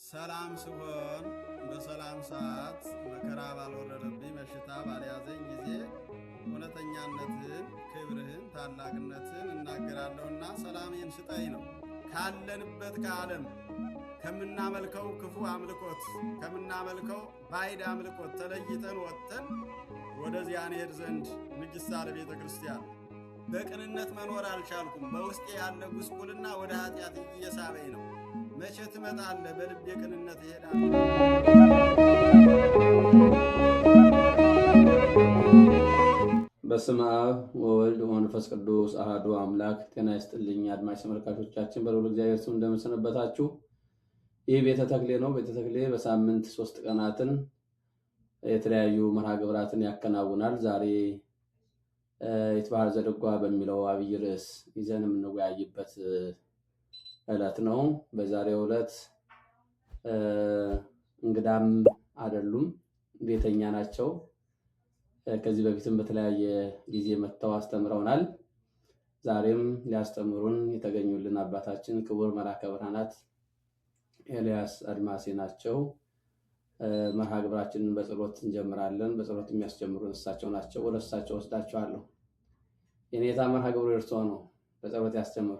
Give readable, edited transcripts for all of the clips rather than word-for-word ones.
ሰላም ስሆን በሰላም ሰዓት መከራ ባልወረደብኝ በሽታ ባልያዘኝ ጊዜ እውነተኛነትን፣ ክብርህን፣ ታላቅነትን እናገራለሁና ሰላሜን ስጠኝ ነው። ካለንበት ከዓለም ከምናመልከው ክፉ አምልኮት ከምናመልከው ባዕድ አምልኮት ተለይተን ወጥተን ወደዚያ እንሄድ ዘንድ ንግሥት ቤተ ክርስቲያን በቅንነት መኖር አልቻልኩም። በውስጤ ያለ ጉስቁልና ወደ ኃጢአት እየሳበኝ ነው። መቼ ትመጣለህ? በልቤ ቅንነት ይሄዳል። በስመ አብ ወወልድ ወመንፈስ ቅዱስ አሐዱ አምላክ። ጤና ይስጥልኝ አድማጭ ተመልካቾቻችን፣ በልዑል እግዚአብሔር ስም እንደምንሰነበታችሁ። ይህ ቤተ ተክሌ ነው። ቤተ ተክሌ በሳምንት 3 ቀናትን የተለያዩ መርሃ ግብራትን ያከናውናል። ዛሬ ይትባረክ ዘድጓ በሚለው አብይ ርዕስ ይዘን የምንወያይበት ዕለት ነው። በዛሬው ዕለት እንግዳም አይደሉም፣ ቤተኛ ናቸው። ከዚህ በፊትም በተለያየ ጊዜ መጥተው አስተምረውናል። ዛሬም ሊያስተምሩን የተገኙልን አባታችን ክቡር መልአከ ብርሃናት ኤልያስ አድማሴ ናቸው። መርሃ ግብራችንን በጸሎት እንጀምራለን። በጸሎት የሚያስጀምሩን እሳቸው ናቸው። ወደ እሳቸው ወስዳቸዋለሁ። የኔታ መርሃ ግብሩ እርሶ ነው። በጸሎት ያስተምሩ።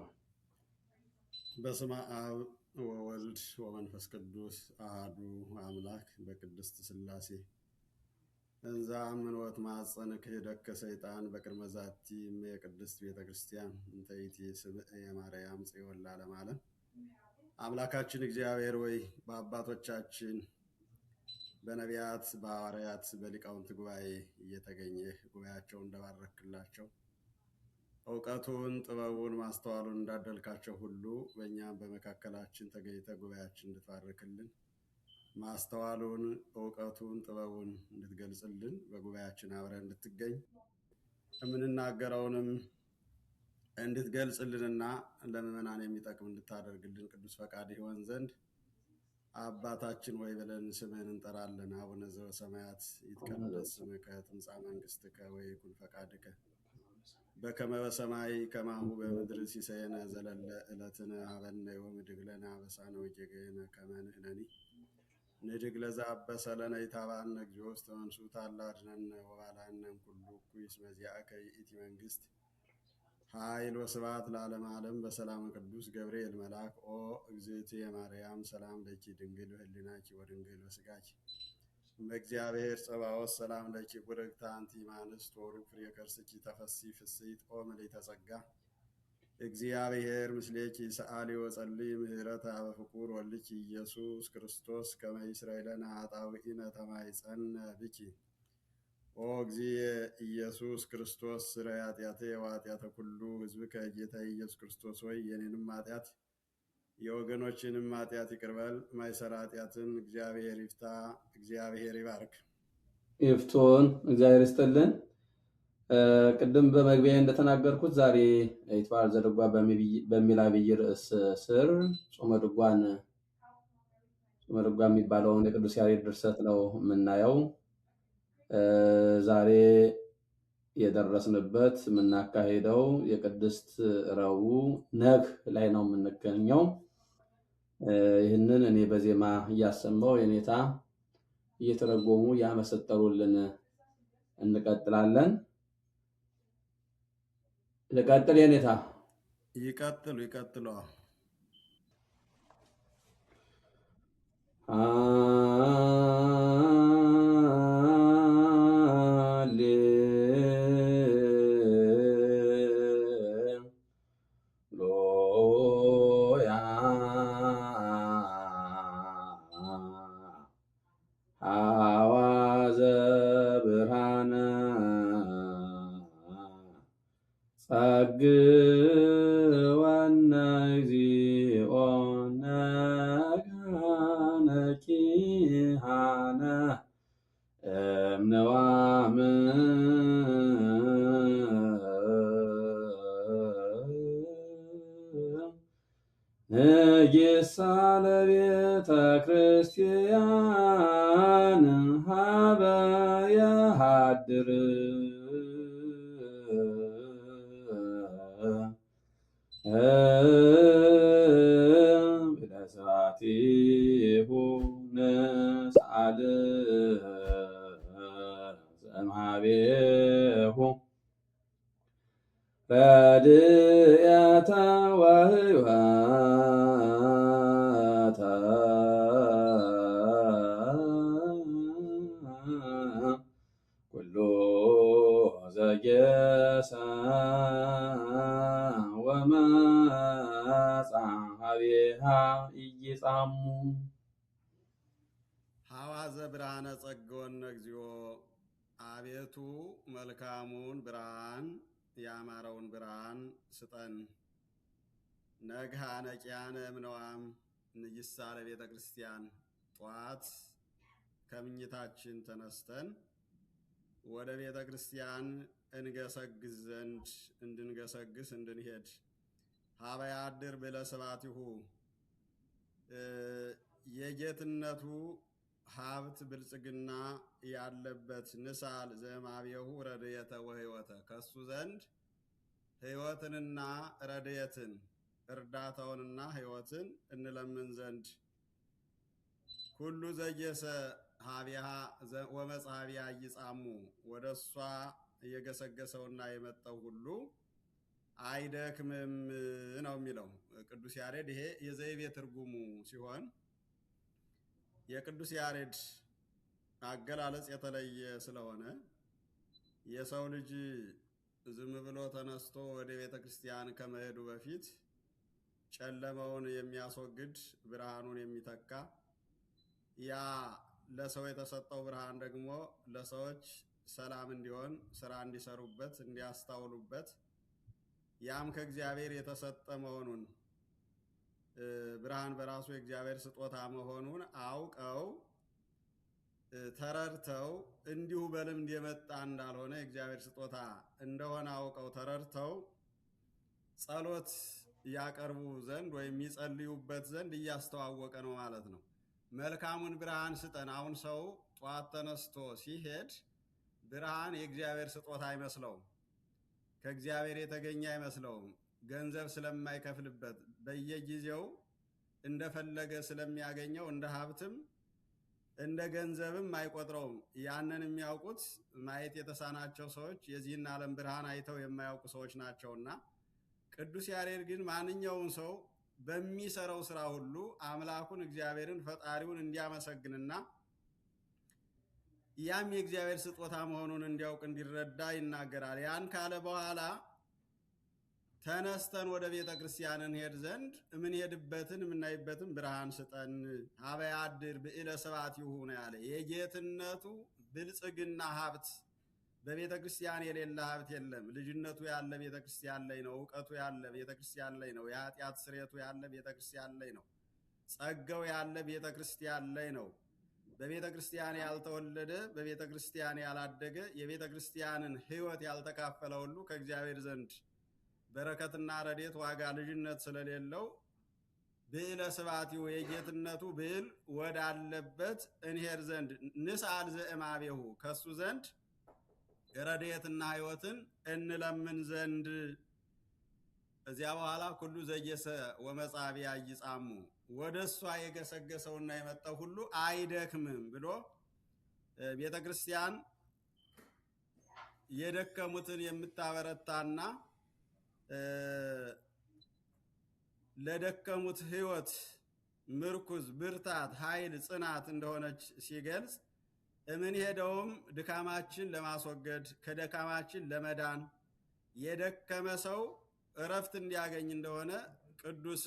በስመ አብ ወወልድ ወመንፈስ ቅዱስ አሐዱ አምላክ በቅድስት ሥላሴ እንዛ ምንወት ማጸን ክህደከ ሰይጣን በቅድመ ዛቲ የቅድስት ቤተ ክርስቲያን እንተይቲ ስምዕ የማርያም ጽዮን ለዓለመ ዓለም። አምላካችን እግዚአብሔር ወይ በአባቶቻችን በነቢያት በሐዋርያት በሊቃውንት ጉባኤ እየተገኘህ ጉባኤያቸውን እንደባረክላቸው እውቀቱን ጥበቡን ማስተዋሉን እንዳደልካቸው ሁሉ በእኛም በመካከላችን ተገኝተ ጉባኤያችን እንድትባርክልን ማስተዋሉን እውቀቱን ጥበቡን እንድትገልጽልን በጉባኤያችን አብረን እንድትገኝ የምንናገረውንም እንድትገልጽልንና ለምዕመናን የሚጠቅም እንድታደርግልን ቅዱስ ፈቃድ ይሆን ዘንድ አባታችን ወይ ብለን ስምህን እንጠራለን። አቡነ ዘበሰማያት ይትቀደስ ስምከ ትምጻእ መንግሥትከ ወይኩን ፈቃድከ በከመ በሰማይ ከማሁ በምድር ሲሳየነ ዘለለ ዕለትነ ሀበነ ዮም ወኅድግ ለነ አበሳነ ወጌጋየነ ከመ ንሕነኒ ንኅድግ ለዘአበሰ ለነ ኢታብአነ እግዚኦ ውስተ መንሱት አላ አድኅነነ ወባልሐነ እምኩሉ እኩይ እስመ ዚአከ ይእቲ መንግሥት ኃይል ወስብሐት ለዓለመ ዓለም። በሰላም ቅዱስ ገብርኤል መልአክ ኦ እግዝእትየ ማርያም ሰላም ለኪ ድንግል በኅሊናኪ ወድንግል በሥጋኪ በእግዚአብሔር ጸባኦት ሰላም ለኪ ቡርክት አንቲ እምአንስት ወቡሩክ ፍሬ ከርሥኪ ተፈሥሒ ፍሥሕት ኦ ምልዕተ ጸጋ እግዚአብሔር ምስሌኪ ሰአሊ ወጸልይ ምህረተ በፍቁር ወልኪ ኢየሱስ ክርስቶስ ከመ ይስረይ ለነ ኃጣውኢነ ተማኅፀነ ብኪ ኦ እግዚእ ኢየሱስ ክርስቶስ ስረይ ኃጢአቴ ወኃጢአተ ኩሉ ሕዝብከ ጌታ ኢየሱስ ክርስቶስ ሆይ የኔንም ኃጢአት የወገኖችንም ኃጢአት ይቅር በል። ማይሰራ ኃጢአትን እግዚአብሔር ይፍታ። እግዚአብሔር ይባርክ። ይፍቱን። እግዚአብሔር ይስጥልን። ቅድም በመግቢያ እንደተናገርኩት ዛሬ ይትባረክ ዘድጓ በሚል አብይ ርዕስ ስር ጾመ ድጓ የሚባለውን የቅዱስ ያሬድ ድርሰት ነው የምናየው። ዛሬ የደረስንበት የምናካሄደው የቅድስት ረቡዕ ነግ ላይ ነው የምንገኘው። ይህንን እኔ በዜማ እያሰማው የኔታ እየተረጎሙ ያመሰጠሩልን እንቀጥላለን። ልቀጥል የኔታ? ይቀጥሉ። ጸግወነ እግዚኦ ነግሃነ እምነዋም ንጊሳ ለቤተ ክርስቲያን ሀበ የሃድር ብለስባቲሁ ንሳል ዘእምኀቤሁ ረድኤተ ወህይወተ ኩሉ ዘጌሰ ወመጻ ኀቤሃ ኢይጻሙ። ሐዋዘ ብርሃነ ጸግወነ እግዚኦ። አቤቱ መልካሙን ብርሃን ያማረውን ብርሃን ስጠን። ነግሃ ነቂያነ እምነዋም ንይሳ ለቤተ ክርስቲያን። ጠዋት ከምኝታችን ተነስተን ወደ ቤተ ክርስቲያን እንገሰግስ ዘንድ እንድንገሰግስ እንድንሄድ ሀበ ያድር ብለ ስብሐቲሁ የጌትነቱ ሀብት ብልጽግና ያለበት ንሳል ዘእምኀቤሁ ረድኤተ ወሕይወተ ከሱ ዘንድ ሕይወትንና ረድኤትን እርዳታውንና ሕይወትን እንለምን ዘንድ ሁሉ ዘጌሰ ኀቤሃ ወመጽአ ኀቤሃ ኢይጻሙ ወደ እሷ እየገሰገሰውና የመጣው ሁሉ አይደክምም ነው የሚለው ቅዱስ ያሬድ። ይሄ የዘይቤ ትርጉሙ ሲሆን የቅዱስ ያሬድ አገላለጽ የተለየ ስለሆነ የሰው ልጅ ዝም ብሎ ተነስቶ ወደ ቤተ ክርስቲያን ከመሄዱ በፊት ጨለማውን የሚያስወግድ ብርሃኑን የሚተካ ያ ለሰው የተሰጠው ብርሃን ደግሞ ለሰዎች ሰላም እንዲሆን ስራ እንዲሰሩበት እንዲያስተውሉበት ያም ከእግዚአብሔር የተሰጠ መሆኑን ብርሃን በራሱ የእግዚአብሔር ስጦታ መሆኑን አውቀው ተረድተው እንዲሁ በልምድ የመጣ እንዳልሆነ የእግዚአብሔር ስጦታ እንደሆነ አውቀው ተረድተው ጸሎት ያቀርቡ ዘንድ ወይም ይጸልዩበት ዘንድ እያስተዋወቀ ነው ማለት ነው። መልካሙን ብርሃን ስጠን። አሁን ሰው ጠዋት ተነስቶ ሲሄድ ብርሃን የእግዚአብሔር ስጦታ አይመስለውም፣ ከእግዚአብሔር የተገኘ አይመስለውም። ገንዘብ ስለማይከፍልበት በየጊዜው እንደፈለገ ስለሚያገኘው እንደ ሀብትም እንደ ገንዘብም አይቆጥረውም። ያንን የሚያውቁት ማየት የተሳናቸው ሰዎች የዚህን ዓለም ብርሃን አይተው የማያውቁ ሰዎች ናቸውና ቅዱስ ያሬድ ግን ማንኛውም ሰው በሚሰራው ስራ ሁሉ አምላኩን እግዚአብሔርን ፈጣሪውን እንዲያመሰግንና ያም የእግዚአብሔር ስጦታ መሆኑን እንዲያውቅ እንዲረዳ ይናገራል። ያን ካለ በኋላ ተነስተን ወደ ቤተ ክርስቲያን እንሄድ ዘንድ የምንሄድበትን የምናይበትን ብርሃን ስጠን። ሀበ ያድር ብዕለ ስብሐቲሁ ነው ያለ። የጌትነቱ ብልጽግና ሀብት በቤተ ክርስቲያን የሌለ ሀብት የለም። ልጅነቱ ያለ ቤተ ክርስቲያን ላይ ነው። እውቀቱ ያለ ቤተ ክርስቲያን ላይ ነው። የኃጢአት ስርየቱ ያለ ቤተ ክርስቲያን ላይ ነው። ጸጋው ያለ ቤተ ክርስቲያን ላይ ነው። በቤተ ክርስቲያን ያልተወለደ በቤተ ክርስቲያን ያላደገ የቤተ ክርስቲያንን ሕይወት ያልተካፈለ ሁሉ ከእግዚአብሔር ዘንድ በረከትና ረድኤት ዋጋ ልጅነት ስለሌለው ብዕለ ስብሐቲሁ የጌትነቱ ብዕል ወዳለበት እንሄድ ዘንድ ንስአል ዘእምኀቤሁ ከሱ ዘንድ ረድኤትና ሕይወትን እንለምን ዘንድ። እዚያ በኋላ ኩሉ ዘጌሰ ወመጽአ ኀቤሃ ኢይጻሙ ወደ እሷ የገሰገሰውና የመጣው ሁሉ አይደክምም ብሎ ቤተ ክርስቲያን የደከሙትን የምታበረታና ለደከሙት ሕይወት ምርኩዝ፣ ብርታት፣ ኃይል፣ ጽናት እንደሆነች ሲገልጽ እምንሄደውም ድካማችን ለማስወገድ ከደካማችን ለመዳን የደከመ ሰው እረፍት እንዲያገኝ እንደሆነ ቅዱስ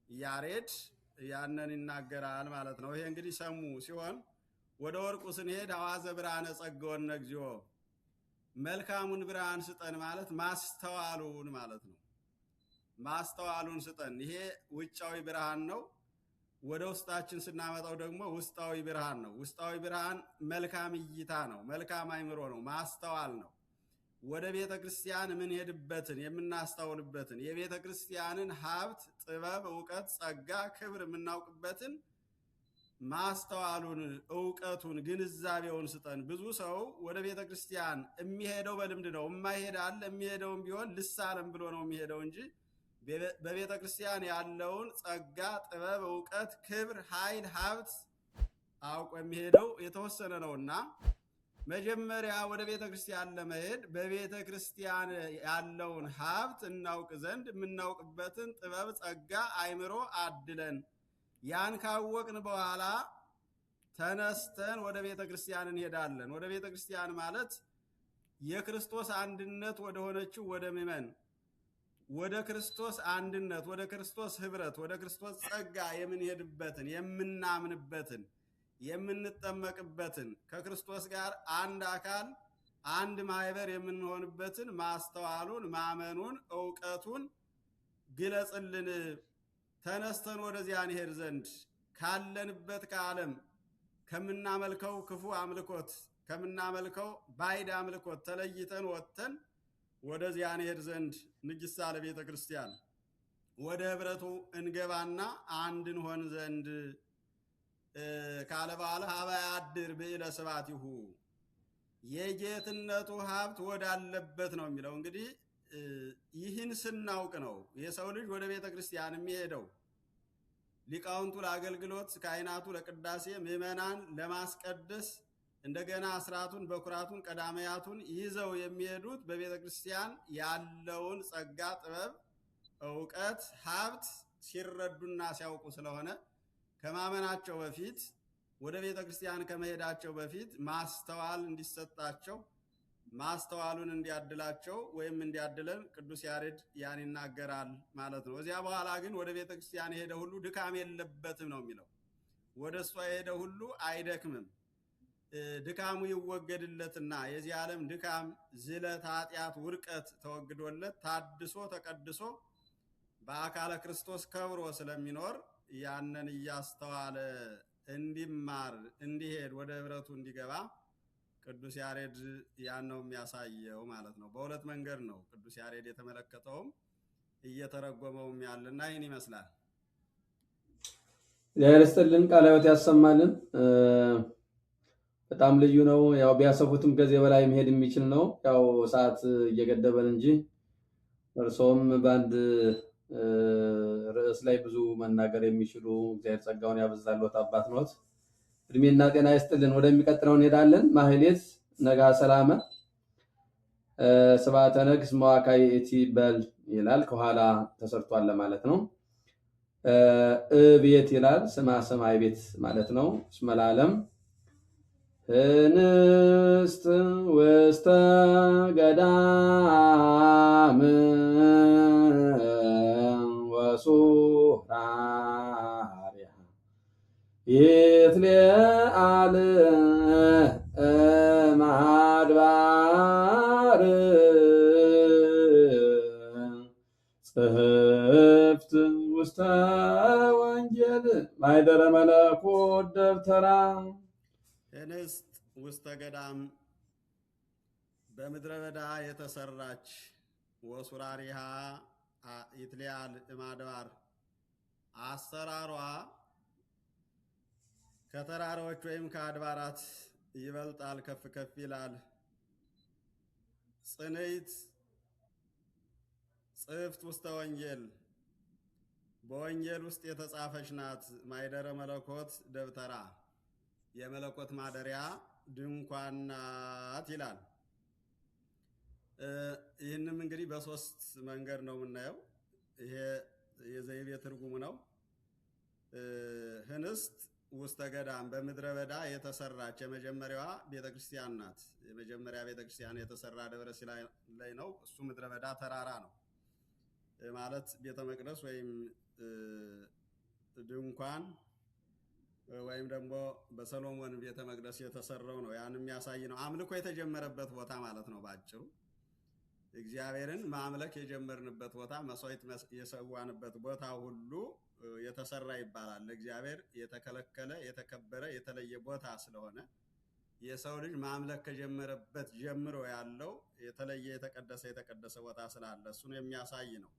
ያሬድ ያንን ይናገራል ማለት ነው። ይሄ እንግዲህ ሰሙ ሲሆን ወደ ወርቁ ስንሄድ ሐዋዘ ብርሃነ ጸግወነ እግዚኦ መልካሙን ብርሃን ስጠን ማለት ማስተዋሉን ማለት ነው። ማስተዋሉን ስጠን። ይሄ ውጫዊ ብርሃን ነው። ወደ ውስጣችን ስናመጣው ደግሞ ውስጣዊ ብርሃን ነው። ውስጣዊ ብርሃን መልካም እይታ ነው፣ መልካም አይምሮ ነው፣ ማስተዋል ነው። ወደ ቤተ ክርስቲያን የምንሄድበትን የምናስተውልበትን የቤተ ክርስቲያንን ሀብት፣ ጥበብ፣ እውቀት፣ ጸጋ፣ ክብር የምናውቅበትን ማስተዋሉን፣ እውቀቱን፣ ግንዛቤውን ስጠን። ብዙ ሰው ወደ ቤተ ክርስቲያን የሚሄደው በልምድ ነው። የማይሄድ አለ። የሚሄደውም ቢሆን ልሳለም ብሎ ነው የሚሄደው እንጂ በቤተ ክርስቲያን ያለውን ጸጋ፣ ጥበብ፣ እውቀት፣ ክብር፣ ኃይል፣ ሀብት አውቆ የሚሄደው የተወሰነ ነውና መጀመሪያ ወደ ቤተ ክርስቲያን ለመሄድ በቤተ ክርስቲያን ያለውን ሀብት እናውቅ ዘንድ የምናውቅበትን ጥበብ፣ ጸጋ፣ አእምሮ አድለን። ያን ካወቅን በኋላ ተነስተን ወደ ቤተ ክርስቲያን እንሄዳለን። ወደ ቤተ ክርስቲያን ማለት የክርስቶስ አንድነት ወደ ሆነችው ወደ ምእመን፣ ወደ ክርስቶስ አንድነት፣ ወደ ክርስቶስ ህብረት፣ ወደ ክርስቶስ ጸጋ የምንሄድበትን፣ የምናምንበትን፣ የምንጠመቅበትን፣ ከክርስቶስ ጋር አንድ አካል አንድ ማህበር የምንሆንበትን ማስተዋሉን፣ ማመኑን፣ ዕውቀቱን ግለጽልን። ተነስተን ወደዚያ እንሄድ ዘንድ ካለንበት ከዓለም ከምናመልከው ክፉ አምልኮት፣ ከምናመልከው ባዕድ አምልኮት ተለይተን ወጥተን ወደዚያ እንሄድ ዘንድ ንግሥ አለ ቤተ ክርስቲያን። ወደ ህብረቱ እንገባና አንድ እንሆን ዘንድ ካለ በኋላ ሀበ ያድር ብዕለ ስብሐቲሁ የጌትነቱ ሀብት ወዳለበት ነው የሚለው። እንግዲህ ይህን ስናውቅ ነው የሰው ልጅ ወደ ቤተ ክርስቲያን የሚሄደው። ሊቃውንቱ ለአገልግሎት፣ ካህናቱ ለቅዳሴ፣ ምዕመናን ለማስቀደስ፣ እንደገና አስራቱን፣ በኩራቱን፣ ቀዳማያቱን ይዘው የሚሄዱት በቤተ ክርስቲያን ያለውን ጸጋ፣ ጥበብ፣ ዕውቀት፣ ሀብት ሲረዱና ሲያውቁ ስለሆነ ከማመናቸው በፊት ወደ ቤተ ክርስቲያን ከመሄዳቸው በፊት ማስተዋል እንዲሰጣቸው፣ ማስተዋሉን እንዲያድላቸው ወይም እንዲያድለን ቅዱስ ያሬድ ያን ይናገራል ማለት ነው። እዚያ በኋላ ግን ወደ ቤተ ክርስቲያን የሄደ ሁሉ ድካም የለበትም ነው የሚለው። ወደ እሷ የሄደ ሁሉ አይደክምም፣ ድካሙ ይወገድለትና የዚህ ዓለም ድካም፣ ዝለት፣ ኃጢአት፣ ውድቀት ተወግዶለት ታድሶ ተቀድሶ በአካለ ክርስቶስ ከብሮ ስለሚኖር ያንን እያስተዋለ እንዲማር፣ እንዲሄድ፣ ወደ ህብረቱ እንዲገባ ቅዱስ ያሬድ ያን ነው የሚያሳየው ማለት ነው። በሁለት መንገድ ነው ቅዱስ ያሬድ የተመለከተውም እየተረጎመውም ያለና ይህን ይመስላል። እግዚአብሔር ይስጥልን፣ ቃለ ሕይወት ያሰማልን። በጣም ልዩ ነው። ያው ቢያሰፉትም ከዚህ በላይ መሄድ የሚችል ነው። ያው ሰዓት እየገደበን እንጂ እርሶም በአንድ ርዕስ ላይ ብዙ መናገር የሚችሉ እግዚአብሔር ጸጋውን ያበዛልዎት አባት ነዎት። እድሜና ጤና ይስጥልን። ወደሚቀጥለው እንሄዳለን። ማህሌት ነጋ ሰላመ ስብሐተ ነግስ መዋዕለ እቲ በል ይላል። ከኋላ ተሰርቷል ለማለት ነው። ቤት ይላል። ስማ ሰማይ ቤት ማለት ነው። እስመ ለዓለም እንስት ውስተ ገዳም ወሱራሪሃ ይትለዓል እምአድባር ጽሕፍት ውስተ ወንጌል ማኅደረ መለኮት ደብተራ እንስት ውስተ ገዳም በምድረ በዳ የተሰራች ወሱራሪሃ ይትለዓል እምአድባር አሰራሯ ከተራራዎች ወይም ከአድባራት ይበልጣል፣ ከፍ ከፍ ይላል። ጽንዕት ጽሕፍት ውስተ ወንጌል በወንጌል ውስጥ የተጻፈች ናት። ማኅደረ መለኮት ደብተራ የመለኮት ማደሪያ ድንኳን ናት ይላል። ይህንም እንግዲህ በሶስት መንገድ ነው የምናየው። ይሄ የዘይቤ ትርጉሙ ነው። እንስት ውስተ ገዳም በምድረ በዳ የተሰራች የመጀመሪያዋ ቤተክርስቲያን ናት። የመጀመሪያ ቤተክርስቲያን የተሰራ ደብረ ሲና ላይ ነው። እሱ ምድረ በዳ ተራራ ነው ማለት ቤተ መቅደስ ወይም ድንኳን ወይም ደግሞ በሰሎሞን ቤተ መቅደስ የተሰራው ነው። ያን የሚያሳይ ነው። አምልኮ የተጀመረበት ቦታ ማለት ነው። ባጭሩ እግዚአብሔርን ማምለክ የጀመርንበት ቦታ፣ መስዋዕት የሰዋንበት ቦታ ሁሉ የተሰራ ይባላል። ለእግዚአብሔር የተከለከለ የተከበረ የተለየ ቦታ ስለሆነ የሰው ልጅ ማምለክ ከጀመረበት ጀምሮ ያለው የተለየ የተቀደሰ ቦታ ስላለ እሱን የሚያሳይ ነው።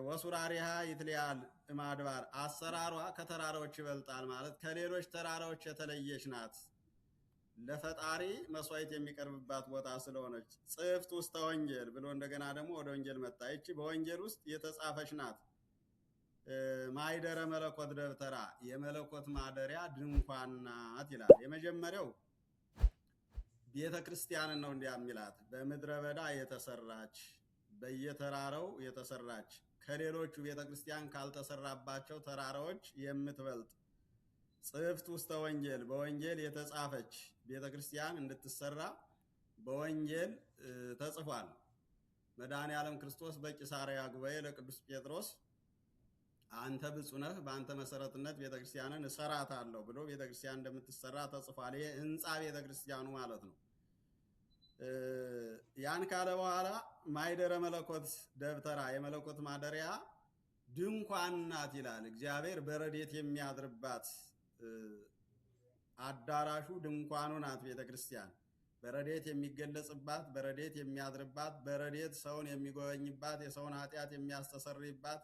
ወሱራሪሃ ይትለዓል እምአድባር አሰራሯ ከተራራዎች ይበልጣል ማለት ከሌሎች ተራራዎች የተለየች ናት። ለፈጣሪ መስዋዕት የሚቀርብባት ቦታ ስለሆነች ጽሕፍት ውስተ ወንጌል ብሎ እንደገና ደግሞ ወደ ወንጌል መጣ። ይቺ በወንጌል ውስጥ የተጻፈች ናት። ማይደረ መለኮት ደብተራ የመለኮት ማደሪያ ድንኳን ናት ይላል። የመጀመሪያው ቤተ ክርስቲያንን ነው እንዲያ የሚላት በምድረ በዳ የተሰራች በየተራራው የተሰራች ከሌሎቹ ቤተ ክርስቲያን ካልተሰራባቸው ተራራዎች የምትበልጥ ጽሕፍት ውስተ ወንጌል በወንጌል የተጻፈች ቤተ ክርስቲያን እንድትሰራ በወንጌል ተጽፏል። መድኃኔ ዓለም ክርስቶስ በቂሳርያ ጉባኤ ለቅዱስ ጴጥሮስ አንተ ብፁዕ ነህ፣ በአንተ መሰረትነት ቤተክርስቲያንን እሰራታለሁ ብሎ ቤተክርስቲያን እንደምትሰራ ተጽፏል። ይሄ ህንፃ ቤተክርስቲያኑ ማለት ነው። ያን ካለ በኋላ ማይደረ መለኮት ደብተራ የመለኮት ማደሪያ ድንኳን ናት ይላል። እግዚአብሔር በረድኤት የሚያድርባት አዳራሹ ድንኳኑ ናት ቤተክርስቲያን። በረድኤት የሚገለጽባት፣ በረድኤት የሚያድርባት፣ በረድኤት ሰውን የሚጎበኝባት፣ የሰውን ኃጢአት የሚያስተሰርይባት፣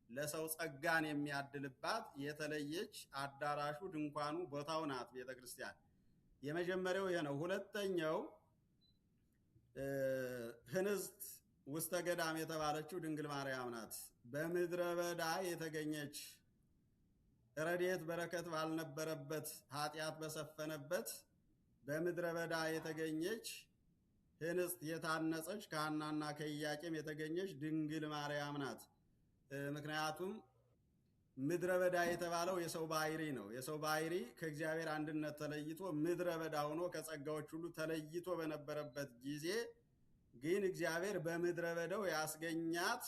ለሰው ጸጋን የሚያድልባት የተለየች አዳራሹ ድንኳኑ ቦታው ናት ቤተክርስቲያን። የመጀመሪያው ይሄ ነው። ሁለተኛው ህንዝት ውስተ ገዳም የተባለችው ድንግል ማርያም ናት። በምድረ በዳ የተገኘች ረድኤት በረከት ባልነበረበት ኃጢአት በሰፈነበት በምድረ በዳ የተገኘች ህንጽት የታነጸች ከሐናና ከኢያቄም የተገኘች ድንግል ማርያም ናት። ምክንያቱም ምድረ በዳ የተባለው የሰው ባህሪ ነው። የሰው ባህሪ ከእግዚአብሔር አንድነት ተለይቶ ምድረ በዳ ሆኖ ከጸጋዎች ሁሉ ተለይቶ በነበረበት ጊዜ ግን እግዚአብሔር በምድረ በዳው ያስገኛት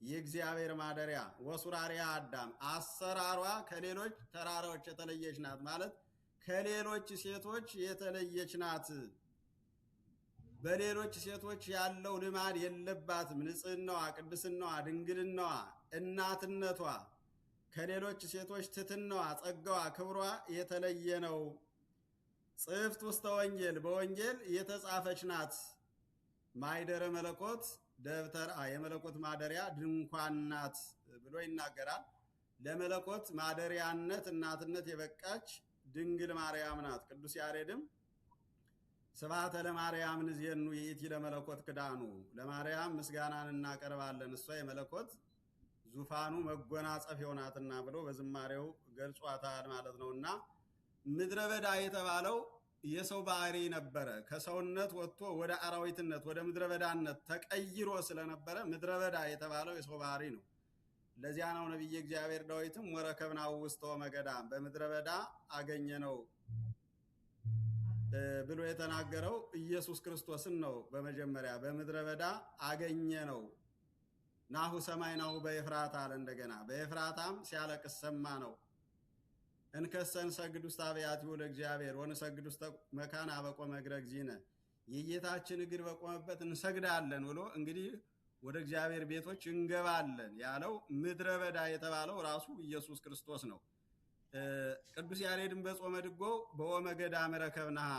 የእግዚአብሔር ማደሪያ ወሱራሪያ አዳም አሰራሯ ከሌሎች ተራራዎች የተለየች ናት። ማለት ከሌሎች ሴቶች የተለየች ናት። በሌሎች ሴቶች ያለው ልማድ የለባትም። ንጽህናዋ፣ ቅድስናዋ፣ ድንግልናዋ፣ እናትነቷ ከሌሎች ሴቶች ትትናዋ፣ ጸጋዋ፣ ክብሯ የተለየ ነው። ጽሕፍት ውስተ ወንጌል በወንጌል የተጻፈች ናት። ማይደረ መለኮት ደብተራ የመለኮት ማደሪያ ድንኳን ናት ብሎ ይናገራል። ለመለኮት ማደሪያነት እናትነት የበቃች ድንግል ማርያም ናት። ቅዱስ ያሬድም ስብሐተ ለማርያም ንዜኑ ይእቲ ለመለኮት ክዳኑ፣ ለማርያም ምስጋናን እናቀርባለን እሷ የመለኮት ዙፋኑ መጎናጸፊያው ናትና ብሎ በዝማሬው ገልጿታል ማለት ነውና ምድረ በዳ የተባለው የሰው ባህሪ ነበረ። ከሰውነት ወጥቶ ወደ አራዊትነት ወደ ምድረ በዳነት ተቀይሮ ስለነበረ ምድረ በዳ የተባለው የሰው ባህሪ ነው። ለዚያ ነው ነቢየ እግዚአብሔር ዳዊትም ወረከብናሁ ውስተ ወመገዳም በምድረ በዳ አገኘነው ብሎ የተናገረው ኢየሱስ ክርስቶስን ነው። በመጀመሪያ በምድረ በዳ አገኘነው። ናሁ ሰማይ ናሁ በኤፍራታ አለ። እንደገና በኤፍራታም ሲያለቅስ ሰማ ነው። እንከሰ እንሰግድ ውስተ አብያቲሁ ለእግዚአብሔር ወንሰግድ ውስተ መካነ አበቆመ እግረ እግዚእነ፣ የጌታችን እግር በቆመበት እንሰግዳለን ብሎ እንግዲህ ወደ እግዚአብሔር ቤቶች እንገባለን ያለው ምድረ በዳ የተባለው ራሱ ኢየሱስ ክርስቶስ ነው። ቅዱስ ያሬድን በጾመ ድጎ በወመ ገዳም ረከብናሃ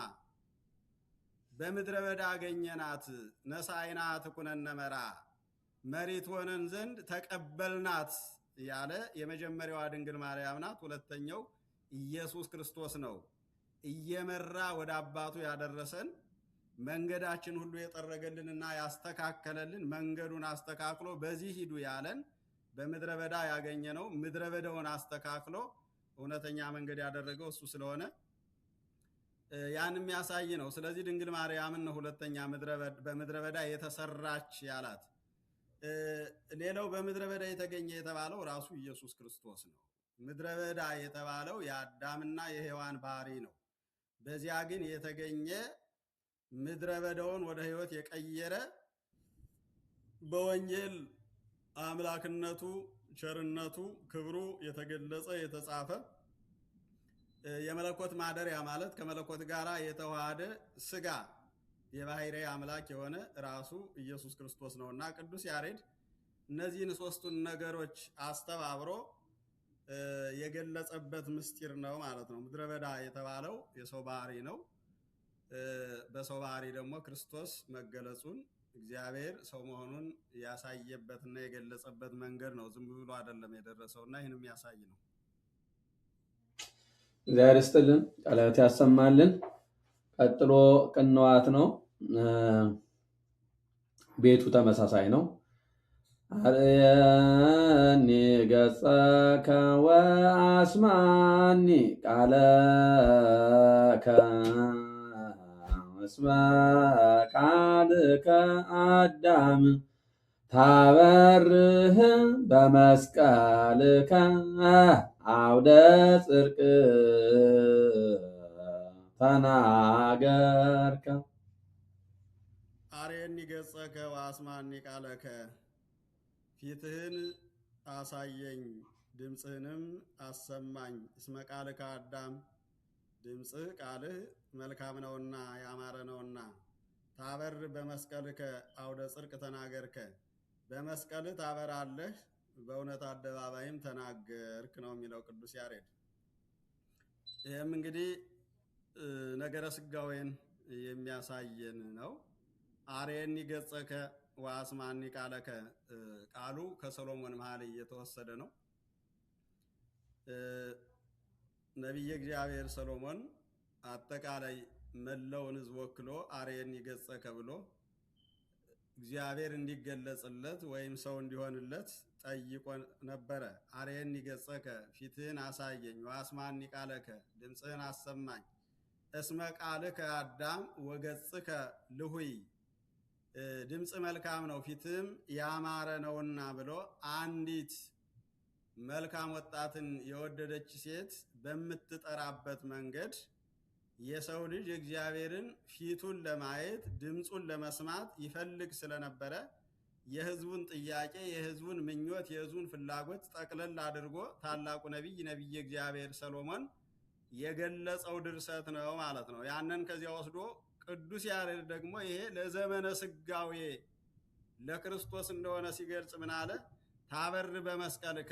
በምድረ በዳ አገኘናት፣ ነሳይና ትኩነነ መራ መሪት ሆነን ዘንድ ተቀበልናት ያለ የመጀመሪያዋ ድንግል ማርያም ናት። ሁለተኛው ኢየሱስ ክርስቶስ ነው። እየመራ ወደ አባቱ ያደረሰን መንገዳችን ሁሉ የጠረገልንና ያስተካከለልን መንገዱን አስተካክሎ በዚህ ሂዱ ያለን በምድረ በዳ ያገኘነው ምድረ በዳውን አስተካክሎ እውነተኛ መንገድ ያደረገው እሱ ስለሆነ ያን የሚያሳይ ነው። ስለዚህ ድንግል ማርያምን ነው ሁለተኛ በምድረ በዳ የተሰራች ያላት። ሌላው በምድረ በዳ የተገኘ የተባለው ራሱ ኢየሱስ ክርስቶስ ነው። ምድረ በዳ የተባለው የአዳምና የሔዋን ባህሪ ነው። በዚያ ግን የተገኘ ምድረ በዳውን ወደ ሕይወት የቀየረ በወንጌል አምላክነቱ፣ ቸርነቱ፣ ክብሩ የተገለጸ የተጻፈ የመለኮት ማደሪያ ማለት ከመለኮት ጋር የተዋሃደ ስጋ የባህርይ አምላክ የሆነ ራሱ ኢየሱስ ክርስቶስ ነውና ቅዱስ ያሬድ እነዚህን ሶስቱን ነገሮች አስተባብሮ የገለጸበት ምስጢር ነው ማለት ነው። ምድረ በዳ የተባለው የሰው ባህሪ ነው። በሰው ባህሪ ደግሞ ክርስቶስ መገለጹን እግዚአብሔር ሰው መሆኑን ያሳየበትና የገለጸበት መንገድ ነው። ዝም ብሎ አይደለም የደረሰውና ይህንም የሚያሳይ ነው። እግዚአብሔር ይስጥልን፣ ቃላት ያሰማልን። ቀጥሎ ቅንዋት ነው። ቤቱ ተመሳሳይ ነው። አርየኒ ገጸከ ወአስማኒ ቃለከ እስመ ቃልከ አዳም ታበርህ በመስቀልከ አውደ ጽድቅ ተናገርከ። አርየኒ ገጸከ ወአስማኒ ቃለከ፣ ፊትህን አሳየኝ ድምፅህንም አሰማኝ። እስመ ቃልከ አዳም፣ ድምፅህ ቃልህ መልካም ነውና ያማረ ነውና። ታበር በመስቀልከ አውደ ጽድቅ ተናገርከ፣ በመስቀልህ ታበራለህ በእውነት አደባባይም ተናገርክ ነው የሚለው ቅዱስ ያሬድ። ይህም እንግዲህ ነገረ ስጋዌን የሚያሳየን ነው። አርየኒ ገጸከ ወአስማኒ ቃለከ፣ ቃሉ ከሰሎሞን መኃልይ እየተወሰደ ነው። ነቢየ እግዚአብሔር ሰሎሞን አጠቃላይ መላውን ሕዝብ ወክሎ አርየኒ ገጸከ ብሎ እግዚአብሔር እንዲገለጽለት ወይም ሰው እንዲሆንለት ጠይቆ ነበረ። አርየኒ ገጸከ፣ ፊትህን አሳየኝ፣ ወአስማኒ ቃለከ፣ ድምፅህን አሰማኝ። እስመ ቃልከ አዳም ወገጽከ ልሁይ፣ ድምፅ መልካም ነው ፊትህም ያማረ ነውና ብሎ አንዲት መልካም ወጣትን የወደደች ሴት በምትጠራበት መንገድ የሰው ልጅ እግዚአብሔርን ፊቱን ለማየት ድምፁን ለመስማት ይፈልግ ስለነበረ የሕዝቡን ጥያቄ፣ የሕዝቡን ምኞት፣ የሕዝቡን ፍላጎት ጠቅለል አድርጎ ታላቁ ነቢየ እግዚአብሔር ሰሎሞን የገለጸው ድርሰት ነው ማለት ነው። ያንን ከዚያ ወስዶ ቅዱስ ያሬድ ደግሞ ይሄ ለዘመነ ስጋዌ ለክርስቶስ እንደሆነ ሲገልጽ ምን አለ? ታበር በመስቀልከ፣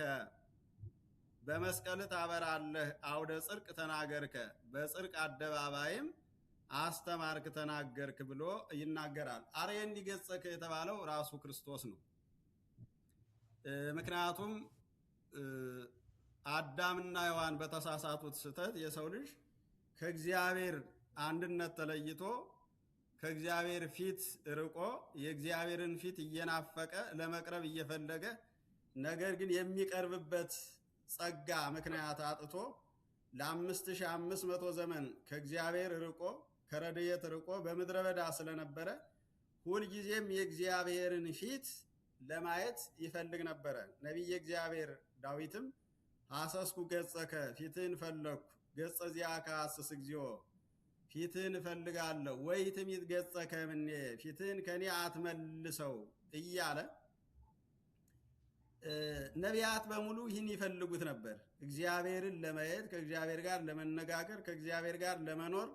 በመስቀል ታበራለህ፣ አውደ ጽድቅ ተናገርከ፣ በጽድቅ አደባባይም አስተማርክ ተናገርክ ብሎ ይናገራል። አርየኒ ገጸከ የተባለው ራሱ ክርስቶስ ነው። ምክንያቱም አዳምና ሔዋን በተሳሳቱት ስህተት የሰው ልጅ ከእግዚአብሔር አንድነት ተለይቶ ከእግዚአብሔር ፊት ርቆ የእግዚአብሔርን ፊት እየናፈቀ ለመቅረብ እየፈለገ ነገር ግን የሚቀርብበት ጸጋ ምክንያት አጥቶ ለ5500 ዘመን ከእግዚአብሔር ርቆ ከረድኤት ርቆ በምድረ በዳ ስለነበረ ሁልጊዜም የእግዚአብሔርን ፊት ለማየት ይፈልግ ነበረ። ነቢየ እግዚአብሔር ዳዊትም ሐሰስኩ ገጸከ፣ ፊትህን ፈለግኩ፣ ገጸ ዚአከ ሐስስ እግዚኦ፣ ፊትህን እፈልጋለሁ፣ ወኢትሚት ገጸከ እምኔ፣ ፊትህን ከኔ አትመልሰው እያለ ነቢያት በሙሉ ይህን ይፈልጉት ነበር። እግዚአብሔርን ለማየት፣ ከእግዚአብሔር ጋር ለመነጋገር፣ ከእግዚአብሔር ጋር ለመኖር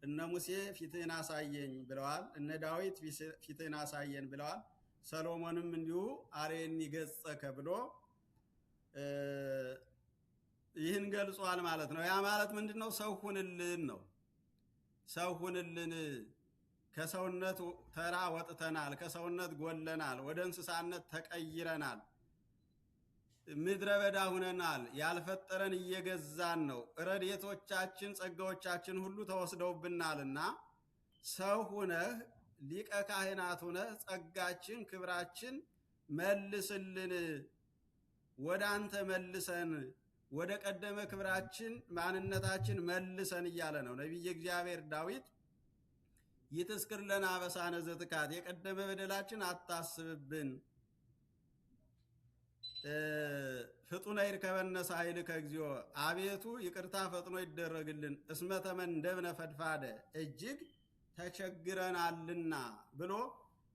እነ ሙሴ ፊትህን አሳየኝ ብለዋል። እነ ዳዊት ፊትህን አሳየን ብለዋል። ሰሎሞንም እንዲሁ አርየኒ ገጸከ ብሎ ይህን ገልጿል ማለት ነው። ያ ማለት ምንድን ነው? ሰው ሁንልን ነው። ሰው ሁንልን፣ ከሰውነት ተራ ወጥተናል፣ ከሰውነት ጎለናል፣ ወደ እንስሳነት ተቀይረናል፣ ምድረ በዳ ሁነናል፣ ያልፈጠረን እየገዛን ነው፣ ረድኤቶቻችን ጸጋዎቻችን ሁሉ ተወስደውብናልና ሰው ሁነህ ሊቀ ካህናት ሁነህ ጸጋችን ክብራችን መልስልን፣ ወደ አንተ መልሰን፣ ወደ ቀደመ ክብራችን ማንነታችን መልሰን እያለ ነው ነቢየ እግዚአብሔር ዳዊት። ይትስክር ለነ አበሳነ ዘትካት፣ የቀደመ በደላችን አታስብብን፣ ፍጡነ ይርከበነ ሳይልከ እግዚኦ፣ አቤቱ ይቅርታ ፈጥኖ ይደረግልን፣ እስመ ተመንደብነ ፈድፋደ፣ እጅግ ተቸግረናልና ብሎ